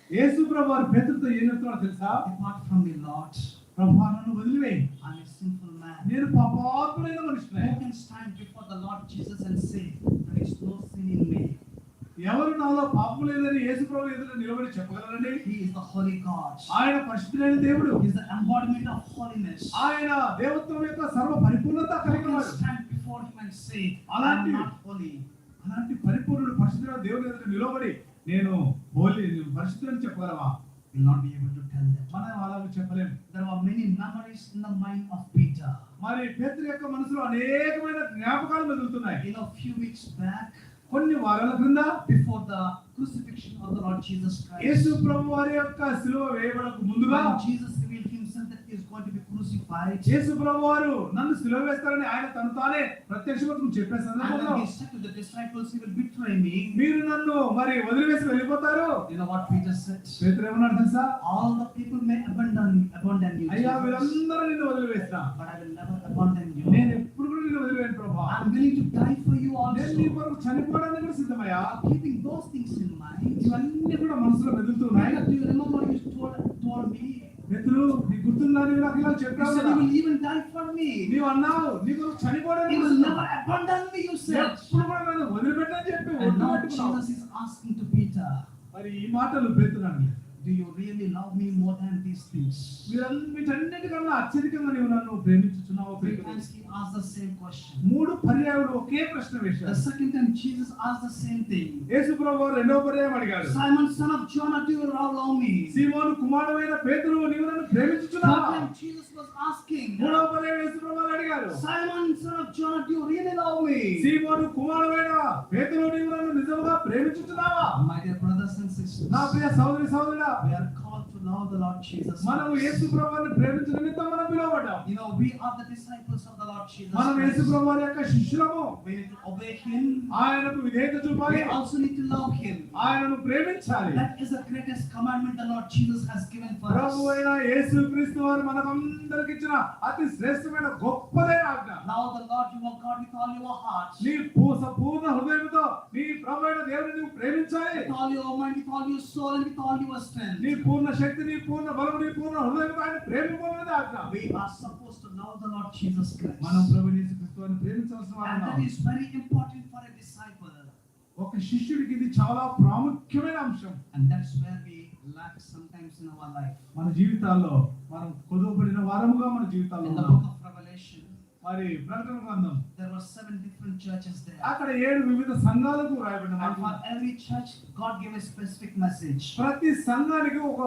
యేసు ప్రభువు వారి పేతురుతో ఏం చెప్తున్నాడో తెలుసా? Depart from me, Lord. ప్రభువా నన్ను వదిలివేయి. I'm a sinful man. నేను పాపాత్ముడైన మనిషిని. Who can stand before the Lord Jesus and say, there is no sin in me? ఎవరు నాలో పాపం లేదని యేసు ప్రభువు ఎదుట నిలబడి చెప్పగలరండి? He is the holy God. ఆయన పరిశుద్ధుడైన దేవుడు. He is the embodiment of holiness. ఆయన దేవత్వం యొక్క సర్వ పరిపూర్ణత Who కలిగిన can వాడు. stand before him and say, I am అలాంటి not holy? అలాంటి పరిపూర్ణుడు పరిశుద్ధుడైన దేవుని ఎదుట నిలబడి నేను హోలీ పరిశుద్ధుడని చెప్పగలవా? Will not be able to tell that. మనం అలాగ చెప్పలేము. There were many memories in the mind of Peter. మరి పేతురు యొక్క మనసులో అనేకమైన జ్ఞాపకాలు మెదులుతున్నాయి. You know, a few weeks back, కొన్ని వారాల క్రింద before the crucifixion of the Lord Jesus Christ, యేసు ప్రభు వారి యొక్క శిలువ వేయబడకు ముందుగా when Jesus revealed himself that he is going to be crucified, యేసు ప్రభు వారు నన్ను శిలువ వేస్తారని ఆయన తను తానే ప్రత్యక్షమని చెప్పే and సందర్భంలో then he said to the disciples, he will betray me. మీరు నన్ను మరి వదిలివేసి వెళ్ళిపోతారు. You know what Peter said? పేతురు ఏమన్నాడు తెలుసా? All the people may abandon you, అయ్యా Jesus, వీళ్ళందరూ నిన్ను వదిలివేస్తా, but I will never abandon you. నేను ఎప్పుడు కూడా నిన్ను వదిలివేయను ప్రభా. I am willing to die for you నేను నీ also. కొరకు చనిపోవడానికి కూడా సిద్ధమయ్యా. Keeping those things in mind, ఇవన్నీ కూడా మనసులో మెదులుతున్నాయి. Peter, do you remember you told me? పేతురు నీకు గుర్తుందా? నీవు నాకు ఇలా You చెప్పావు said కదా. you will even die for me. నీవు అన్నావు నీ కొరకు He చనిపోవడానికి will కూడా never abandon me, you said. ఎప్పుడు కూడా నన్ను వదిలిపెట్టని చెప్పి And ఒట్టు now పెట్టుకున్నావు. Jesus is asking to Peter, మరి ఈ మాటలు పేతురు do you really love me more than these things? వీటన్నిటికన్నా అత్యధికంగా నీవు నన్ను ప్రేమించుచున్నావు Three పేతురు. times he asked the same question. 3 పర్యాయాలు ఒకే ప్రశ్న The వేశాడు. second time Jesus asked the same thing. యేసు ప్రభువు రెండవ పర్యాయం అడిగాడు. Simon, son of Jonah, do you love me? సీమోను కుమారుడైన పేతురు నీవు నన్ను Third ప్రేమించుచున్నావా? time Jesus was asking, మూడవ పర్యాయం యేసు ప్రభువు అడిగాడు. Simon, son of Jonah, do you really love me? సీమోను కుమారుడైన పేతురు నీవు నన్ను నిజముగా ప్రేమించుచున్నావా? My dear brothers and sisters, నా ప్రియ సహోదరి సహోదరుడా, we are called to love the Lord Jesus మనము Christ. యేసు ప్రభువుని ప్రేమించు నిమిత్తం మనం పిలువబడ్డాం. You know, we are the disciples of the Lord Jesus మనం యేసు Christ. ప్రభువు యొక్క శిష్యులము. We need to obey him. ఆయనకు విధేయత చూపాలి. We also need to love him. ఆయనను ప్రేమించాలి. That is the greatest commandment the Lord Jesus has given for us. ప్రభు అయిన యేసుక్రీస్తు వారు మనకందరికి ఇచ్చిన అతి శ్రేష్టమైన గొప్పదైన ఆజ్ఞ. Now the Lord your God with all your heart, నీ పూర్ణ హృదయంతో నీ ప్రభు అయిన దేవుని నువ్వు ప్రేమించాలి. with all your mind, with all your soul, and with all your strength. నీ పూర్ణ శక్తి, నీ పూర్ణ బలము, నీ పూర్ణ హృదయంతో ఆయన ప్రేమించాలనేది ఆజ్ఞ. We are supposed to love the Lord Jesus Christ. మనం ప్రభు యేసుక్రీస్తు వారిని ప్రేమించాల్సిన And వారము. that is very important for a disciple. ఒక శిష్యుడికి ఇది చాలా ప్రాముఖ్యమైన అంశం. And that's where we lack sometimes in our life. మన జీవితాల్లో మనం కొదవబడిన వారముగా మన జీవితాల్లో In the ఉన్నాం. book of Revelation, మరి ప్రకటన గ్రంథం there were 7 different churches there. అక్కడ 7 వివిధ సంఘాలకు రాయబడిన And మాటలు. for every church, God gave a specific message. ప్రతి సంఘానికి ఒక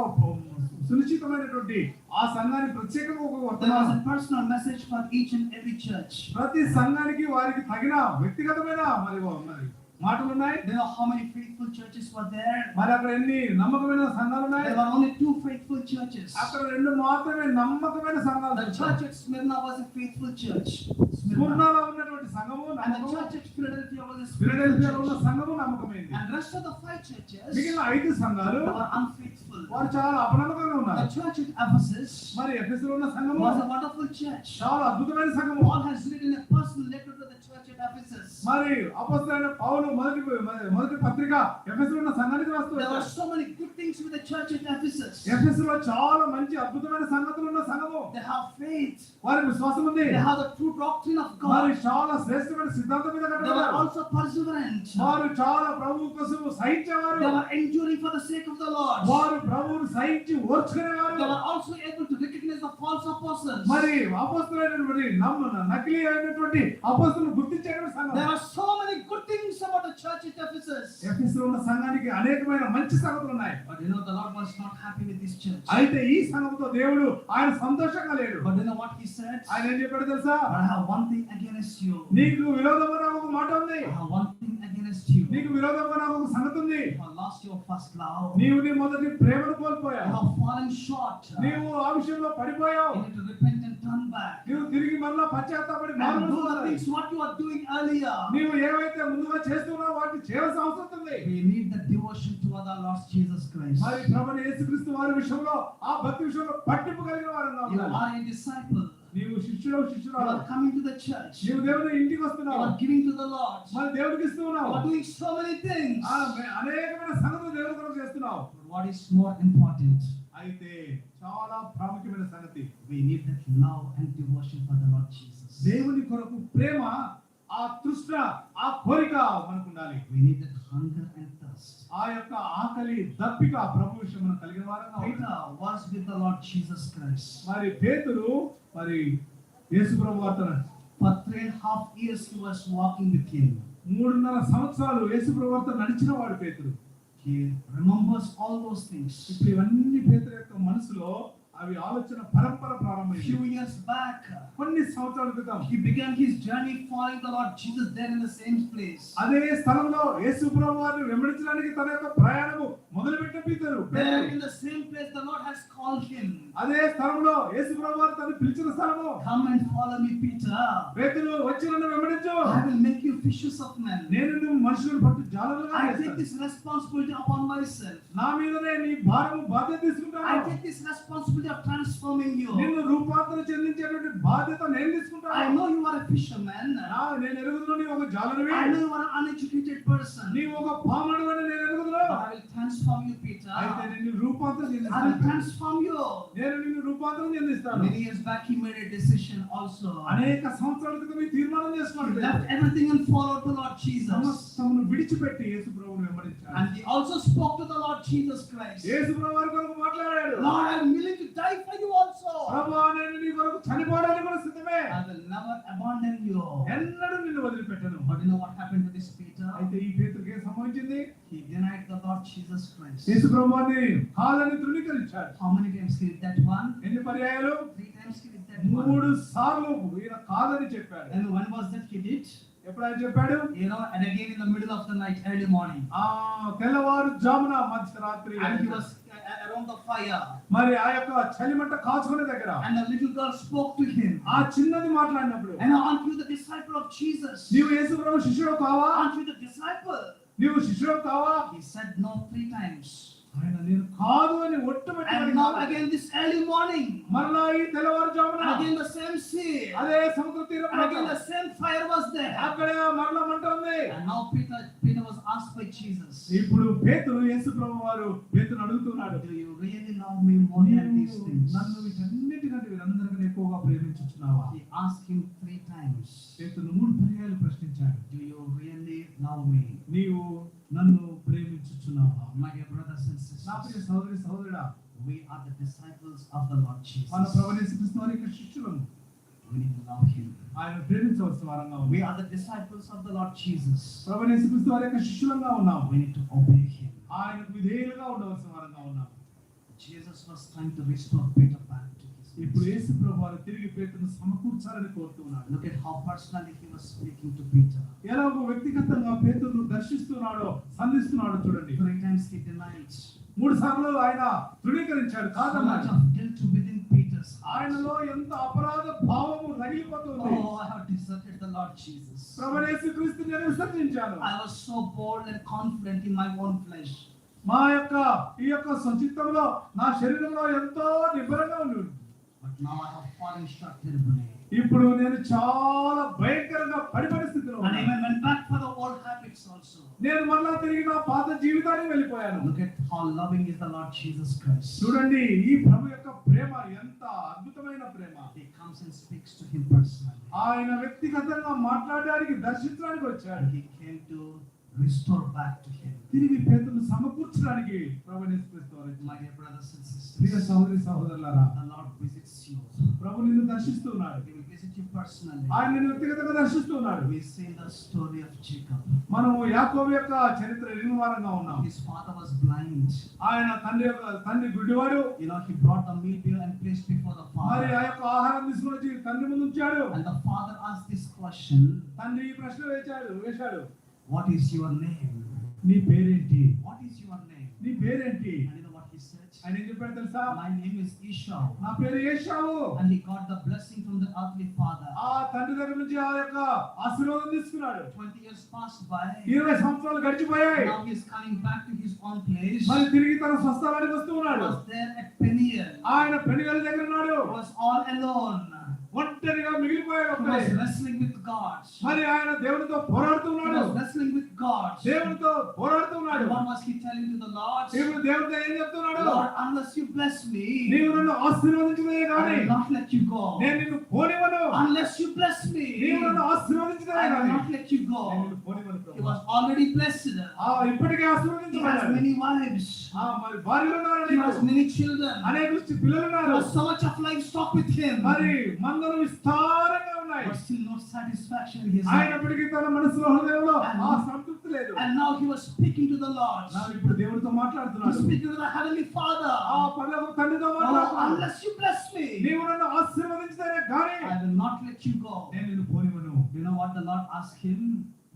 సునిశ్చితమైనటువంటి ఆ సంఘానికి ప్రత్యేకంగా ఒక There was వర్తమానం. a personal message for each and every church. ప్రతి సంఘానికి వారికి తగిన వ్యక్తిగతమైన మరి మాటలు ఉన్నాయి. Do you know how many faithful churches were there? మరి అక్కడ ఎన్ని నమ్మకమైన సంఘాలు ఉన్నాయి? There were only 2 faithful churches. అక్కడ 2 మాత్రమే నమ్మకమైన సంఘాలు. The church at Smyrna was a faithful church. స్ముర్నాలో ఉన్నటువంటి సంఘము And the నమ్మకము. church at Philadelphia was a faithful ఫిలడెల్ఫియాలో ఉన్న church. సంఘము నమ్మకమైంది. And rest of the 5 churches మిగిలిన 5 సంఘాలు were unfaithful. వారు చాలా అపనమ్మకంగా The ఉన్నారు. church at Ephesus మరి ఎఫెసులో ఉన్న సంఘము was a wonderful church. చాలా అద్భుతమైన సంఘము. Paul has written a personal letter to the church at Ephesus. మరి అపొస్తలుడైన పౌలు మొదటి పత్రిక ఎఫెసులో ఉన్న సంఘానికి రాస్తూ There were వచ్చాడు. so many good things with the church at Ephesus. ఎఫెసులో చాలా మంచి అద్భుతమైన సంగతులు ఉన్న సంఘము. They have faith. వారికి విశ్వాసం ఉంది. They have the true doctrine of మరి God. చాలా శ్రేష్టమైన సిద్ధాంతం మీద They were కట్టబడ్డారు. also perseverant. వారు చాలా ప్రభువు కోసం సహించేవారు. They were enduring for the sake of the Lord. వారు ప్రభువును సహించి ఓర్చుకునేవారు. They were also able to recognize the false apostles. మరి అపొస్తలులైనటువంటి నకిలీ అయినటువంటి అపొస్తలులను గుర్తించేటువంటి సంఘం. There are so many good things about the church at Ephesus. ఎఫెసులో ఉన్న సంఘానికి అనేకమైన మంచి సంగతులు ఉన్నాయి. But you know, the Lord was not happy with this church. అయితే ఈ సంఘంతో దేవుడు ఆయన సంతోషంగా లేడు. But you know what he said? ఆయన ఏం చెప్పాడు తెలుసా? But I have one thing against you. నీకు విరోధంగా నాకు ఒక మాట ఉంది. I have one thing against you. నీకు విరోధంగా నాకు ఒక సంగతి ఉంది. You have lost your first love. నీవు నీ మొదటి ప్రేమను You కోల్పోయావు. have fallen short. నీవు ఆ విషయంలో పడిపోయావు. You need to repent and turn back. నీవు తిరిగి మరలా పశ్చాత్తాపడి And do the మారాలి. things what you are doing earlier. నీవు ఏవైతే ముందుగా చేస్తున్నావో వాటిని చేయాల్సిన అవసరం ఉంది. We need the devotion toward our Lord Jesus Christ. మరి ప్రభువైన యేసుక్రీస్తు వారి విషయంలో ఆ భక్తి విషయంలో పట్టింపు కలిగిన వారంగా You ఉండాలి. are a disciple. నీవు You శిష్యురాలు. are coming to the church. నీవు దేవుని ఇంటికి You వస్తున్నావు. are giving to the Lord. మరి దేవుడికి You ఇస్తున్నావు. are doing so many things. అనేకమైన సంగతులు దేవుడి కొరకు చేస్తున్నావు. But what is more important? అయితే చాలా ప్రాముఖ్యమైన సంగతి We need that love and devotion for the Lord Jesus. దేవుని కొరకు ప్రేమ, ఆ తృష్ణ, ఆ కోరిక మనకు ఉండాలి. We need that hunger and thirst. ఆ యొక్క ఆకలి దప్పిక ప్రభు విషయం మనం కలిగిన వారంగా ఉండాలి. Peter was with the Lord Jesus Christ. మరి పేతురు మరి యేసు ప్రభు వారితో For 3.5 years he was walking with him. 3.5 సంవత్సరాలు యేసు ప్రభు వారితో నడిచిన వాడు పేతురు. He remembers all those things. ఇప్పుడు ఇవన్నీ పేతురు యొక్క మనసులో అవి ఆలోచన పరంపర ప్రారంభమైంది. Few years back, కొన్ని సంవత్సరాల క్రితం he began his journey following the Lord Jesus there in the same place. అదే స్థలంలో యేసు ప్రభు వారిని వెంబడించడానికి తన యొక్క ప్రయాణము మొదలుపెట్టిన పేతురు. There in the same place the Lord has called him. అదే స్థలంలో యేసు ప్రభు వారు తను పిలిచిన స్థలము. Come and follow me, Peter. పేతురు వచ్చి నన్ను వెంబడించు. I will make you fishers of men. నేను నువ్వు మనుషులను పట్టు జాలరుగా I take చేస్తాను. this responsibility upon myself. నా మీదనే నీ భారము బాధ్యత తీసుకుంటాను. I take this responsibility of transforming you. నిన్ను రూపాంతరం చెందించేటువంటి బాధ్యత నేను తీసుకుంటాను. I know you are a fisherman. నేను ఎరుగుదును నీవు ఒక జాలరువి. I know you are an uneducated person. నీవు ఒక పామరుడు అని నేను ఎరుగుదును. But I will transform you, Peter. అయితే నేను రూపాంతరం I will చెందిస్తాను. transform you. నేను నిన్ను రూపాంతరం చెందిస్తాను. Many years back he made a decision also. అనేక సంవత్సరాల క్రితం ఈ తీర్మానం He చేసుకున్నాడు. left everything and followed the Lord Jesus. సమస్తమును విడిచిపెట్టి యేసు ప్రభువును వెంబడించాడు. And he also spoke to the Lord Jesus Christ. యేసు ప్రభు వారి కొరకు మాట్లాడాడు. Lord, I am willing to die for you also. ప్రభువా నేను నీ కొరకు చనిపోవడానికి కూడా సిద్ధమే. I will never abandon you. ఎన్నడూ నిన్ను వదిలిపెట్టను. But you know what happened to this Peter? అయితే ఈ పేతురుకి ఏం సంభవించింది? He denied the Lord Jesus Christ. యేసు ప్రభువుని కాళ్ళని తృణీకరించాడు. How many times he did that one? ఎన్ని పర్యాయాలు? 3 times he did that one. 3 సార్లు ఈయన కాదని చెప్పాడు. And when was that he did? ఎప్పుడు ఆయన చెప్పాడు? You know, and again in the middle of the night, early morning. తెల్లవారు జామున మధ్యరాత్రి And he was around the fire. మరి ఆ యొక్క చలిమంట కాచుకునే దగ్గర And the little girl spoke to him. ఆ చిన్నది మాట్లాడినప్పుడు, And aren't you the disciple of Jesus? నీవు యేసు ప్రభు శిష్యుడు కావా? Aren't you the disciple? నీవు శిష్యుడు కావా? He said no 3 times. ఆయన నేను కాదు అని ఒట్టుబెట్టి And now again this early morning. మరలా ఈ తెల్లవారు జామున And again the same sea. అదే సముద్ర And తీరం again the same fire was there. అక్కడే మరలా మంట ఉంది. And now Peter was asked by Jesus. ఇప్పుడు పేతురు యేసు ప్రభు వారు పేతురుని అడుగుతున్నాడు, Do you really love me more than these నీవు things? నన్ను వీటన్నిటికంటే వీరందరికన్నా ఎక్కువగా ప్రేమించుచున్నావా? He asked him 3 times. పేతురు 3 పర్యాయాలు ప్రశ్నించాడు. Do you really love me? నీవు నన్ను ప్రేమించుచున్నావా? My dear brothers and నా ప్రియ sisters, సహోదరి సహోదరుడా, we are the disciples of the Lord Jesus. మన ప్రభువైన యేసుక్రీస్తు వారి యొక్క శిష్యులము. We need to love him. ఆయన ప్రేమించవలసిన వారంగా We ఉన్నాం. are the disciples of the Lord Jesus. ప్రభువైన యేసుక్రీస్తు వారి యొక్క శిష్యులంగా ఉన్నాం. We need to obey him. ఆయనకు విధేయులుగా ఉండవలసిన వారంగా ఉన్నాం. Jesus was trying to restore Peter back to his ఇప్పుడు ministry. యేసు ప్రభు వారు తిరిగి పేతురును సమకూర్చాలని కోరుతున్నాడు. Look at how personally he was speaking to Peter. ఎలాగో వ్యక్తిగతంగా పేతురును దర్శిస్తున్నాడో సంధిస్తున్నాడో చూడండి. 3 times he denied. 3 సార్లు ఆయన తృణీకరించాడు, So much కాదన్నాడు. of guilt within Peter's heart. ఆయనలో ఎంత అపరాధ భావము రగిలిపోతుంది. Oh, I have deserted the Lord Jesus. ప్రభువైన యేసుక్రీస్తుని నేను విసర్జించాను. I was so bold and confident in my own flesh. మా యొక్క ఈ యొక్క స్వచిత్తంలో నా శరీరంలో ఎంతో నిబ్బరంగా ఉంది. But now I have fallen short terribly. ఇప్పుడు నేను చాలా భయంకరంగా పడిపోయిన స్థితిలో And ఉన్నాను. even went back for the old habits also. నేను మళ్ళా తిరిగి నా పాత జీవితానికి వెళ్ళిపోయాను. Look at how loving is the Lord Jesus Christ. చూడండి ఈ ప్రభు యొక్క ప్రేమ ఎంత అద్భుతమైన ప్రేమ. He comes and speaks to him personally. ఆయన వ్యక్తిగతంగా మాట్లాడడానికి దర్శించడానికి వచ్చాడు. He came to restore back to him. తిరిగి పేతురును సమకూర్చడానికి ప్రభువైన యేసుక్రీస్తు వారు My dear brothers and Priya sisters, సహోదరి సహోదరులారా, the Lord visits you. ప్రభు నిన్ను దర్శిస్తూ ఉన్నాడు. He will visit you personally. ఆయన నిన్ను వ్యక్తిగతంగా దర్శిస్తూ ఉన్నాడు. We see the story of Jacob. మనము యాకోబు యొక్క చరిత్ర ఎరిగిన వారంగా ఉన్నాం. His father was blind. ఆయన తండ్రి గుడ్డివాడు. You know, he brought the meal bill and placed before the మరి ఆ father. యొక్క ఆహారం తీసుకుని వచ్చి తండ్రి ముందు ఉంచాడు. And the father asked this question, తండ్రి ఈ ప్రశ్న వేశాడు, what is your name? నీ పేరేంటి? What is your name? నీ పేరేంటి? And you know what he said? ఆయన ఏం చెప్పాడు తెలుసా? My name is Esau. నా పేరు ఏశావు. And he got the blessing from the earthly father. ఆ తండ్రి దగ్గర నుంచి ఆ యొక్క ఆశీర్వాదం తీసుకున్నాడు. 20 years passed by. 20 సంవత్సరాలు గడిచిపోయాయి. Now he is coming back to his own place. మరి తిరిగి తన స్వస్థలానికి వస్తూ He ఉన్నాడు. was there at Peniel. ఆయన పెనుగల దగ్గర ఉన్నాడు. He was all alone. ఒంటరిగా మిగిలిపోయాడు. He ఒక్కడే. was wrestling with God. మరి ఆయన దేవునితో He పోరాడుతున్నాడు. was wrestling with God. దేవునితో పోరాడుతున్నాడు. And what was he telling to the Lord? ఇప్పుడు దేవునితో ఏం చెప్తున్నాడు? Lord, unless you bless me, నీవు నన్ను ఆశీర్వదించదే I గాని will not let you go. నేను నిన్ను పోనివ్వను. Unless you bless me, నీవు నన్ను ఆశీర్వదించదే I will గాని not let you నేను go. నిన్ను పోనివ్వను He ప్రభువా. was already blessed. ఇప్పటికే He has ఆశీర్వదించబడ్డాడు. many wives. మరి భార్యలు ఉన్నారు He has నీకు. many children. అనేక పిల్లలు There ఉన్నారు. was so much of livestock with him. మరి మందలు విస్తారంగా ఉన్నాయి. But still no satisfaction in his life. అయినప్పటికీ తన మనసులో హృదయంలో ఆ సంతృప్తి లేదు. And now he was speaking to the Lord. నా ఇప్పుడు దేవుడితో He was మాట్లాడుతున్నాడు. speaking to the heavenly Father. ఆ పరలోక తండ్రితో Oh, మాట్లాడుతున్నాడు. unless you bless me, నీవు నన్ను ఆశీర్వదించదే గాని I will not let you go. నేను నిన్ను పోనివ్వను. You know what the Lord asked him?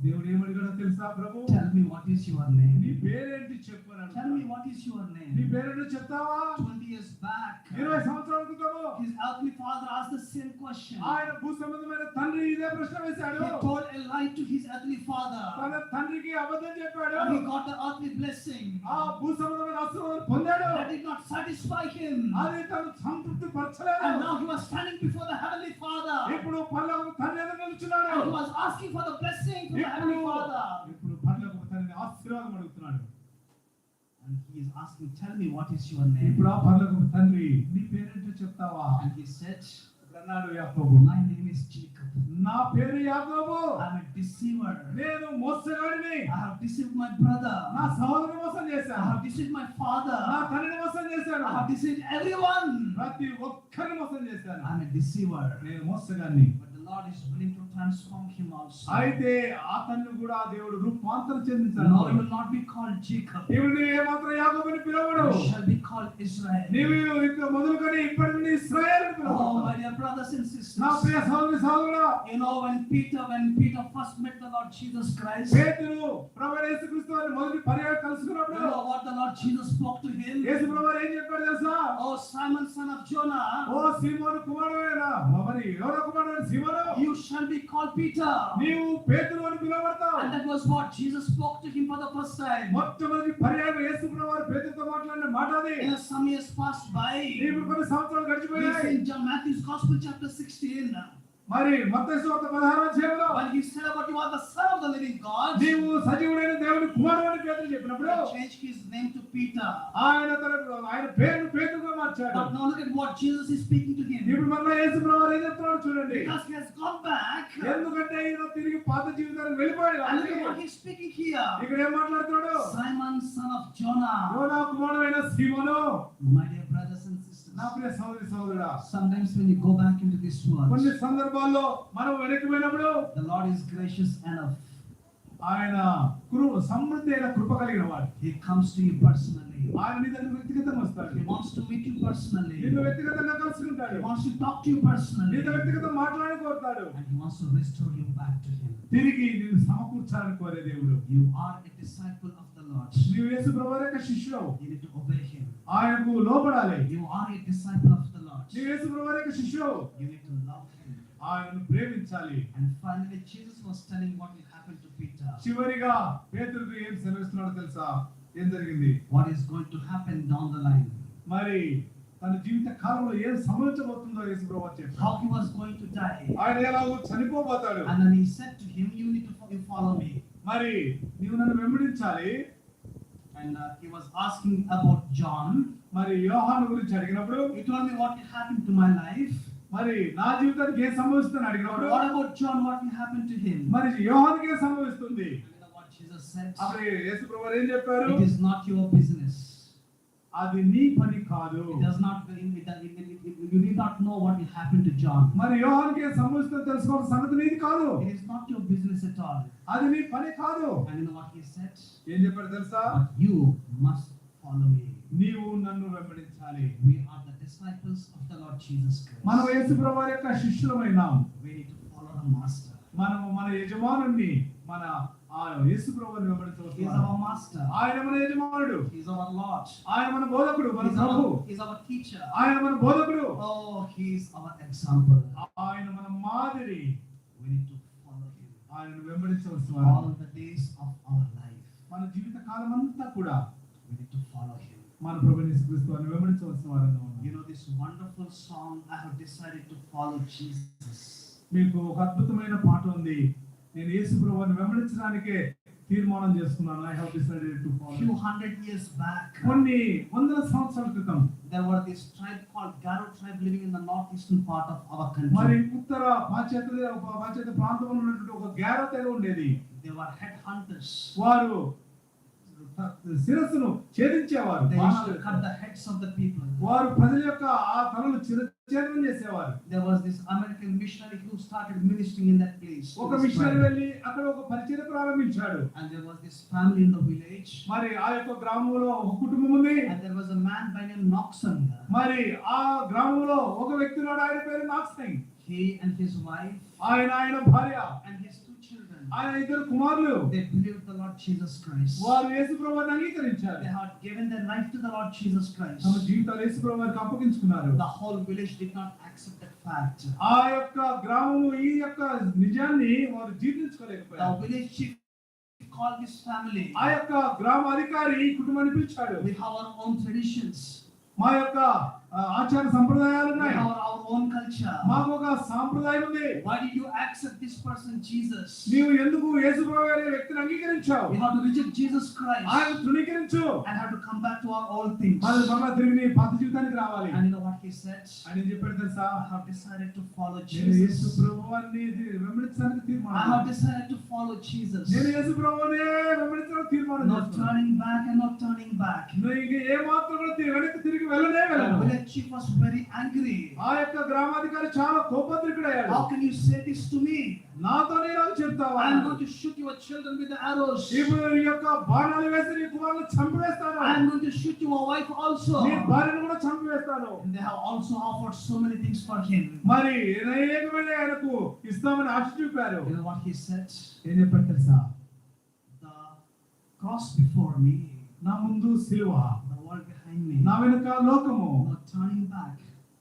దేవుడు ఏమడిగాడో తెలుసా ప్రభు? Tell me what is your నీ name. పేరేంటి చెప్పు అని Tell me అడుగుతాడు. what is your నీ name. పేరేంటో చెప్తావా? 20 years back, 20 సంవత్సరాల క్రితము his earthly father asked the same question. ఆయన భూ సంబంధమైన తండ్రి ఇదే ప్రశ్న వేశాడు. He told a lie to his earthly father. తన తండ్రికి అబద్ధం చెప్పాడు. And he got the earthly blessing. ఆ భూ సంబంధమైన ఆశీర్వాదం పొందాడు. That did not satisfy him. అది తను సంతృప్తి పరచలేదు. And now he was standing before the heavenly father. ఇప్పుడు పరలోక తండ్రి ఎదుట నిలుచున్నాడు. And he was asking for the blessing from the heavenly father. ఇప్పుడు పరలోక తండ్రిని ఆశీర్వాదం అడుగుతున్నాడు. And he is asking, tell me what is your name. ఇప్పుడు ఆ పరలోక తండ్రి నీ పేరేంటో చెప్తావా? And he said, ఇప్పుడు అన్నాడు యాకోబు, my name is Jacob. నా పేరు యాకోబు. I'm a deceiver. నేను మోసగాడిని. I have deceived my brother. నా సహోదరుని మోసం I చేశాను. have deceived my father. నా తండ్రిని మోసం చేశాను. I have deceived everyone. ప్రతి ఒక్కరిని మోసం చేశాను. I'm a deceiver. నేను మోసగాడిని. But the Lord is willing to transform him also. అయితే అతన్ని కూడా దేవుడు రూపాంతరం No, చెందించాడు. he will not be called Jacob. నీవు ఏమాత్రం యాకోబుని పిలవడు. He shall be called Israel. నీవు ఇక మొదలుకొని ఇప్పటి నుండి ఇశ్రాయేలు అని Oh, పిలువబడతావు. my dear brothers and sisters. నా ప్రియ సహోదరి సహోదరుడా, You know, when Peter first met the Lord Jesus Christ, పేతురు ప్రభువైన యేసుక్రీస్తు వారిని మొదటి పర్యాయం you కలుసుకున్నప్పుడు know what the Lord Jesus spoke to him? యేసు ప్రభువు ఏం చెప్పాడు తెలుసా? Oh, Simon, son of Jonah, ఓ సీమోను కుమారుడైన మరి ఎవరో కుమారుడైన సీమోను, you shall be called Peter. నీవు పేతురు అని పిలువబడతావు. And that was what Jesus spoke to him for the first time. మొట్టమొదటి పర్యాయం యేసు ప్రభువు వారు పేతురుతో మాట్లాడిన మాట అది. You know, some years passed by. నీవు కొన్ని సంవత్సరాలు We గడిచిపోయాయి. see in Matthew's Gospel chapter 16. మరి మత్తయి సువార్త 16వ అధ్యాయంలో When he said about you are the son of the living God, నీవు సజీవుడైన దేవుని కుమారుడు అని పేతురు చెప్పినప్పుడు he changed his name to Peter. ఆయన పేరును పేతురుగా మార్చాడు. But now look at what Jesus is speaking to him. ఇప్పుడు మన యేసు ప్రభువు ఏం చెప్తున్నాడు చూడండి. Because he has gone back. ఎందుకంటే ఈయన తిరిగి పాత జీవితానికి వెళ్ళిపోయాడు. And look at what he's speaking here. ఇక్కడ ఏం మాట్లాడుతున్నాడు? Simon, son of Jonah. యోనా కుమారుడైన సీమోను, My dear brothers and sisters, నా ప్రియ సహోదరి సహోదరుడా, sometimes when you go back into this world, కొన్ని సందర్భాల్లో మనం వెనక్కి పోయినప్పుడు the Lord is gracious enough. ఆయన సమృద్ధి అయిన కృప కలిగిన వాడు. He comes to you personally. ఆయన నీ దగ్గర వ్యక్తిగతంగా వస్తాడు. He wants to meet you personally. నిన్ను వ్యక్తిగతంగా కలుసుకుంటాడు. He wants to talk to you personally. నీతో వ్యక్తిగతంగా మాట్లాడాలని కోరుతాడు. And he wants to restore you back to him. తిరిగి నిన్ను సమకూర్చాలని కోరే దేవుడు. You are a disciple of the Lord. నీవు యేసు ప్రభువు యొక్క శిష్యువు. You need to obey him. ఆయనకు లోబడాలి. You are a disciple of the Lord. నీవు యేసు ప్రభువు యొక్క శిష్యువు. You need to love him. ఆయనను ప్రేమించాలి. And finally, Jesus was telling what will happen to Peter. చివరిగా పేతురుకు ఏం సెలవిస్తున్నాడో తెలుసా? ఏం జరిగింది? What is going to happen down the line. మరి తన జీవిత కాలంలో ఏం సంభవించబోతుందో యేసు ప్రభువు చెప్పాడు. How he was going to die. ఆయన ఎలాగో చనిపోబోతాడు. And then he said to him, you need to follow me. మరి నీవు నన్ను వెంబడించాలి. And he was asking about John. మరి యోహాను గురించి అడిగినప్పుడు, He told me what will happen to my life. మరి నా జీవితానికి ఏం సంభవిస్తుందని But అడిగినప్పుడు, what about John? What will happen to him? మరి యోహానుకి ఏం సంభవిస్తుంది? And you know what Jesus said, అప్పుడు యేసు ప్రభువు ఏం చెప్పారు? it is not your business. అది నీ పని కాదు. It does not, you need not know what will happen to John. మరి యోహానుకి ఏం సంభవిస్తుందో తెలుసుకోవాల్సిన సంగతి నీది కాదు. It is not your business at all. అది నీ పని కాదు. And you know what he said? ఏం చెప్పాడు తెలుసా? But you must follow me. నీవు నన్ను వెంబడించాలి. We are the disciples of the Lord Jesus Christ. మనం యేసు ప్రభువు యొక్క శిష్యులమైనాం. We need to follow the master. మనము మన యజమానుని మన ఆ యేసు ప్రభువుని He is వెంబడించవలసిన our master. ఆయన మన యజమానుడు. He is our Lord. ఆయన మన బోధకుడు, మన He is Prabhu. he is our teacher. ఆయన మన బోధకుడు. Oh, he is our example. ఆయన మన మాదిరి. We need to follow him ఆయనను వెంబడించవలసిన all వారు. the days of our life. మన జీవిత కాలం అంతా కూడా We need to follow him. మన ప్రభువైన యేసుక్రీస్తు వారిని వెంబడించవలసిన వారంగా ఉన్నాం. You know this wonderful song, I have decided to follow Jesus. మీకు ఒక అద్భుతమైన పాట ఉంది. నేను యేసు ప్రభువుని వెంబడించడానికే తీర్మానం చేసుకున్నాను. I have decided to follow. Few hundred years back, కొన్ని వందల సంవత్సరాల క్రితం there were this tribe called Garo tribe living in the northeastern part of our మరి country. ఉత్తర పాశ్చాత్య ప్రాంతంలో ఉన్నటువంటి ఒక గ్యారో తెగ ఉండేది. They were headhunters. వారు శిరస్సును ఛేదించేవారు. They used to cut the heads of the people. వారు ప్రజల యొక్క ఆ తలలు ఛేదనం చేసేవారు. There was this American missionary who started ministering in that place. ఒక మిషనరీ వెళ్ళి అక్కడ ఒక పరిచర్య ప్రారంభించాడు. And there was this family in the village. మరి ఆ యొక్క గ్రామంలో ఒక కుటుంబం ఉంది. And there was a man by name Noxon. మరి ఆ గ్రామంలో ఒక వ్యక్తి ఉన్నాడు. ఆయన పేరు నాక్సన్. He and his wife ఆయన భార్య and his two children, ఆయన ఇద్దరు కుమారులు. they believed the Lord Jesus Christ. వారు యేసు ప్రభువుని అంగీకరించారు. They had given their life to the Lord Jesus Christ. తమ జీవితాలు యేసు ప్రభువుకి అప్పగించుకున్నారు. The whole village did not accept that fact. ఆ యొక్క గ్రామము ఈ యొక్క నిజాన్ని వారు జీర్ణించుకోలేకపోయారు. The village chief called this family. ఆ యొక్క గ్రామ అధికారి ఈ కుటుంబాన్ని పిలిచాడు. We have our own traditions. మా యొక్క ఆచార సంప్రదాయాలు We ఉన్నాయి. have our own culture. మాకు ఒక సాంప్రదాయం ఉంది. Why did you accept this person Jesus? నీవు ఎందుకు యేసు ప్రభువు అనే వ్యక్తిని అంగీకరించావు? You have to reject Jesus Christ ఆయన తృణీకరించు. and have to come back to our old things. మరి మరలా తిరిగి నీ పాత జీవితానికి రావాలి. And you know what he said? ఆయన ఏం చెప్పాడు తెలుసా? I have decided to follow నేను యేసు Jesus. ప్రభువుని వెంబడించడానికి I తీర్మానం. have decided to follow Jesus. నేను యేసు ప్రభువునే వెంబడించడానికి తీర్మానం Not చేస్తున్నాను. turning back and not turning back. నీకు ఏ మాత్రం కూడా వెనక్కి తిరిగి వెళ్ళనే The వెళ్ళను. village chief was very angry. ఆ యొక్క గ్రామాధికారి చాలా కోపద్రికుడయ్యాడు. How can you say this to me? నాతో నేను చెప్తావా? I am going to shoot your children with the arrows. ఇప్పుడు నీ యొక్క బాణాలు వేసి నీ కుమారుని చంపివేస్తాను. I am going to shoot your wife also. నీ భార్యను కూడా చంపివేస్తాను. And they have also offered so many things for him. మరి అనేకమైన ఆయనకు ఇస్తామని ఆశ చూపారు. You know what he said? ఏం చెప్పారు తెలుసా? The cross before me, నా ముందు సిలువ, the world behind me. నా వెనుక లోకము. Not turning back.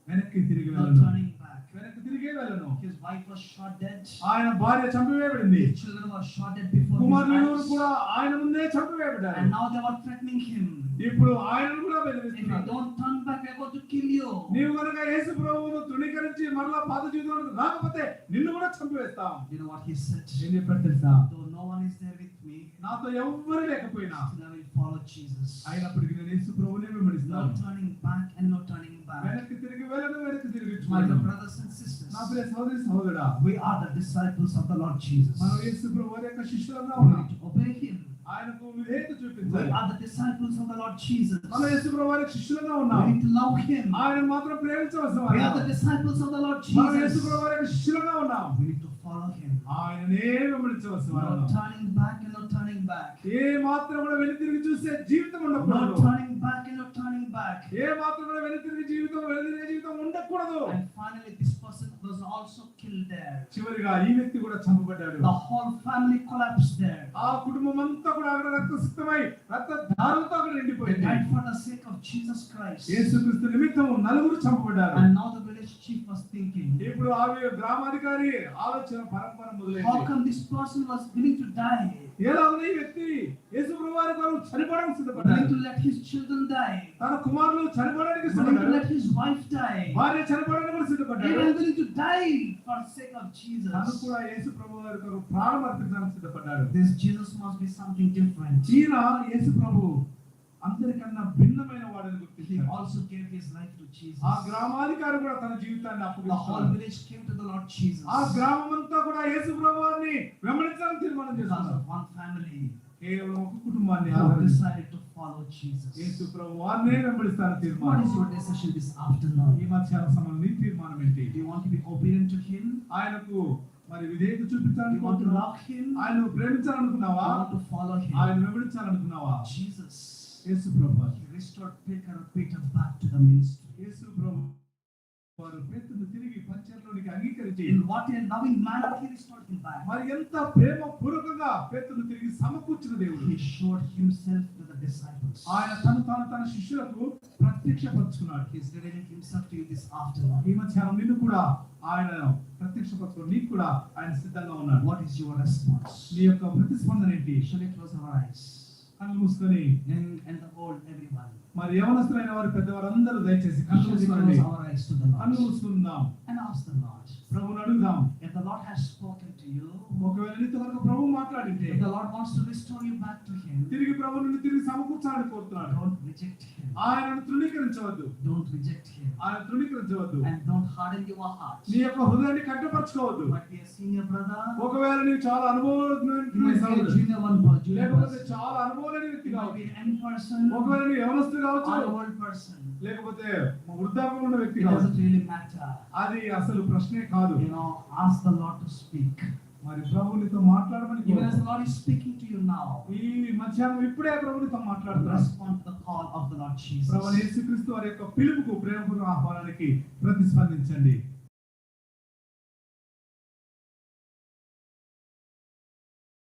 వెనక్కి తిరిగి Not వెళ్ళను. turning back. వెనక్కి తిరిగే వెళ్ళను. His wife was shot dead. ఆయన భార్య చంపివేయబడింది. His children were shot dead before his కుమారులు eyes. కూడా ఆయన ముందే చంపివేయబడ్డారు. And now they were threatening him. ఇప్పుడు ఆయనను కూడా If you బెదిరిస్తున్నారు. don't turn back, we are going to kill you. నీవు కనుక యేసు ప్రభువును తృణీకరించి మరలా పాత జీవితంలోకి రాకపోతే నిన్ను కూడా చంపివేస్తాం. You know what he said? ఏం చెప్పారు తెలుసా? Though no one is there with me, నాతో ఎవ్వరు లేకపోయినా still I will follow Jesus. అయినప్పటికీ నేను యేసు ప్రభువునే No వెంబడిస్తాను. turning back and no turning back. వెనక్కి తిరిగి వెళ్ళను, వెనక్కి తిరిగి My చూడను. brothers and sisters, నా ప్రియ సహోదరి సహోదరుడా, we are the disciples of the Lord Jesus. మనం యేసు ప్రభువు యొక్క శిష్యులుగా We ఉన్నాం. need to obey him. ఆయనకు విధేయత We చూపించాలి. are the disciples of the Lord Jesus. మనం యేసు ప్రభువు యొక్క శిష్యులుగా We ఉన్నాం. need to love him. ఆయన మాత్రం ప్రేమించవలసిన We are the వారు. disciples of the Lord మనం యేసు Jesus. ప్రభువు యొక్క శిష్యులుగా ఉన్నాం. We need to follow him. ఆయననే వెంబడించవలసిన వారు. No turning back and no turning back. ఏ మాత్రం కూడా వెనక్కి తిరిగి చూసే జీవితం No ఉండకూడదు. turning back and no turning back. ఏ మాత్రం కూడా వెనక్కి తిరిగి జీవితం ఉండకూడదు. And finally, this person was also killed there. చివరిగా ఈ వ్యక్తి కూడా చంపబడ్డాడు. The whole family collapsed there. ఆ కుటుంబం అంతా కూడా అక్కడ రక్తసిక్తమై రక్తధారలతో అక్కడ They నిండిపోయింది. died for the sake of Jesus Christ. యేసుక్రీస్తు నిమిత్తం నలుగురు చంపబడ్డారు. And now the village chief was thinking, ఇప్పుడు ఆ గ్రామాధికారి ఆలోచన పరంపర how మొదలైంది. come this person was willing to die? ఎలాగో ఈ వ్యక్తి యేసు ప్రభువారి కొరకు చనిపోవడానికి Willing సిద్ధపడ్డాడు. to let his children die? తన కుమారులు చనిపోవడానికి Willing to సిద్ధపడ్డాడు. let his wife die? భార్య చనిపోవడానికి కూడా సిద్ధపడ్డాడు. Even willing to die for the sake of తను Jesus? కూడా యేసు ప్రభువారి కొరకు ప్రాణం అర్పించడానికి సిద్ధపడ్డాడు. This Jesus must be something different. ఈయన యేసు ప్రభు అందరికన్నా భిన్నమైన వాడని He గుర్తించాడు. also gave his life to Jesus. ఆ గ్రామాధికారి కూడా తన జీవితాన్ని The whole అప్పగించాడు. village came to the Lord Jesus. ఆ గ్రామం అంతా కూడా యేసు ప్రభువారిని వెంబడించాలని తీర్మానం తీర్మానం because చేసుకున్నారు. of one family, కేవలం ఒక కుటుంబాన్ని they have ఆధారించి decided to follow Jesus. యేసు ప్రభు వారినే వెంబడిస్తారని What తీర్మానం. is your decision this ఈ afternoon? మధ్యాహ్న సమయంలో నీ తీర్మానం ఏంటి? Do you want to be obedient to Him? ఆయనకు మరి విధేయత Do చూపించాలని you want to కోరుతున్నావా? love Him? ఆయన ప్రేమించాలనుకున్నావా? Do you want to follow Him? ఆయన వెంబడించాలనుకున్నావా? Jesus, Yesu Prabhu He restored Peter back to the ministry. యేసు ప్రభు వారు పేతురును తిరిగి పరిచర్యలోనికి అంగీకరించి In what a loving manner He restored him back. మరి ఎంత ప్రేమ పూర్వకంగా పేతురును తిరిగి సమకూర్చిన దేవుడు. He showed Himself to the disciples. ఆయన తన శిష్యులకు ప్రత్యక్షపరుచుకున్నాడు. He is revealing Himself to you this afternoon. ఈ మధ్యాహ్నం నిన్ను కూడా ఆయన ప్రత్యక్షపరచుకోవడం నీకు కూడా ఆయన సిద్ధంగా ఉన్నాడు. What is your response? నీ యొక్క ప్రతిస్పందన ఏంటి? Shall we close our eyes? కళ్ళు మూసుకొని Young and the old, everyone. మరి యవనస్తులైన వారు పెద్దవారు అందరూ దయచేసి Shall కళ్ళు we మూసుకోండి. close our eyes to the కళ్ళు Lord మూసుకుందాం. and ask the Lord? ప్రభువుని అడుగుదాం. If the Lord has spoken to you, ఒకవేళ నీతో కనుక ప్రభు మాట్లాడింటే if the Lord wants to restore you back to Him, తిరిగి ప్రభు నిన్ను తిరిగి సమకూర్చాలని కోరుతున్నాడు. don't reject Him. ఆయనను తృణీకరించవద్దు. Don't reject Him. ఆయన తృణీకరించవద్దు. And don't harden your heart. నీ యొక్క హృదయాన్ని కట్టపరచుకోవద్దు. Might be a senior brother, ఒకవేళ నీవు చాలా you అనుభవజ్ఞుడైన might be a సహోదరుడు, junior one, junior లేకపోతే person. చాలా అనుభవలేని వ్యక్తి You might కావచ్చు. be an young person ఒకవేళ నీవు యవనస్తుడు or కావచ్చు, an old person. లేకపోతే వృద్ధాప్యం ఉన్న వ్యక్తి It కావచ్చు. doesn't really matter. అది అసలు ప్రశ్నే కాదు. You know, ask the Lord to speak. మరి ప్రభు నీతో మాట్లాడమని Even as కోరు. the Lord is speaking to you now, ఈ మధ్యాహ్నం ఇప్పుడే ప్రభు నీతో మాట్లాడుతున్నాడు. respond to the call of the Lord Jesus. ప్రభు యేసుక్రీస్తు వారి యొక్క పిలుపుకు ప్రేమపూర్వక ఆహ్వానానికి ప్రతిస్పందించండి.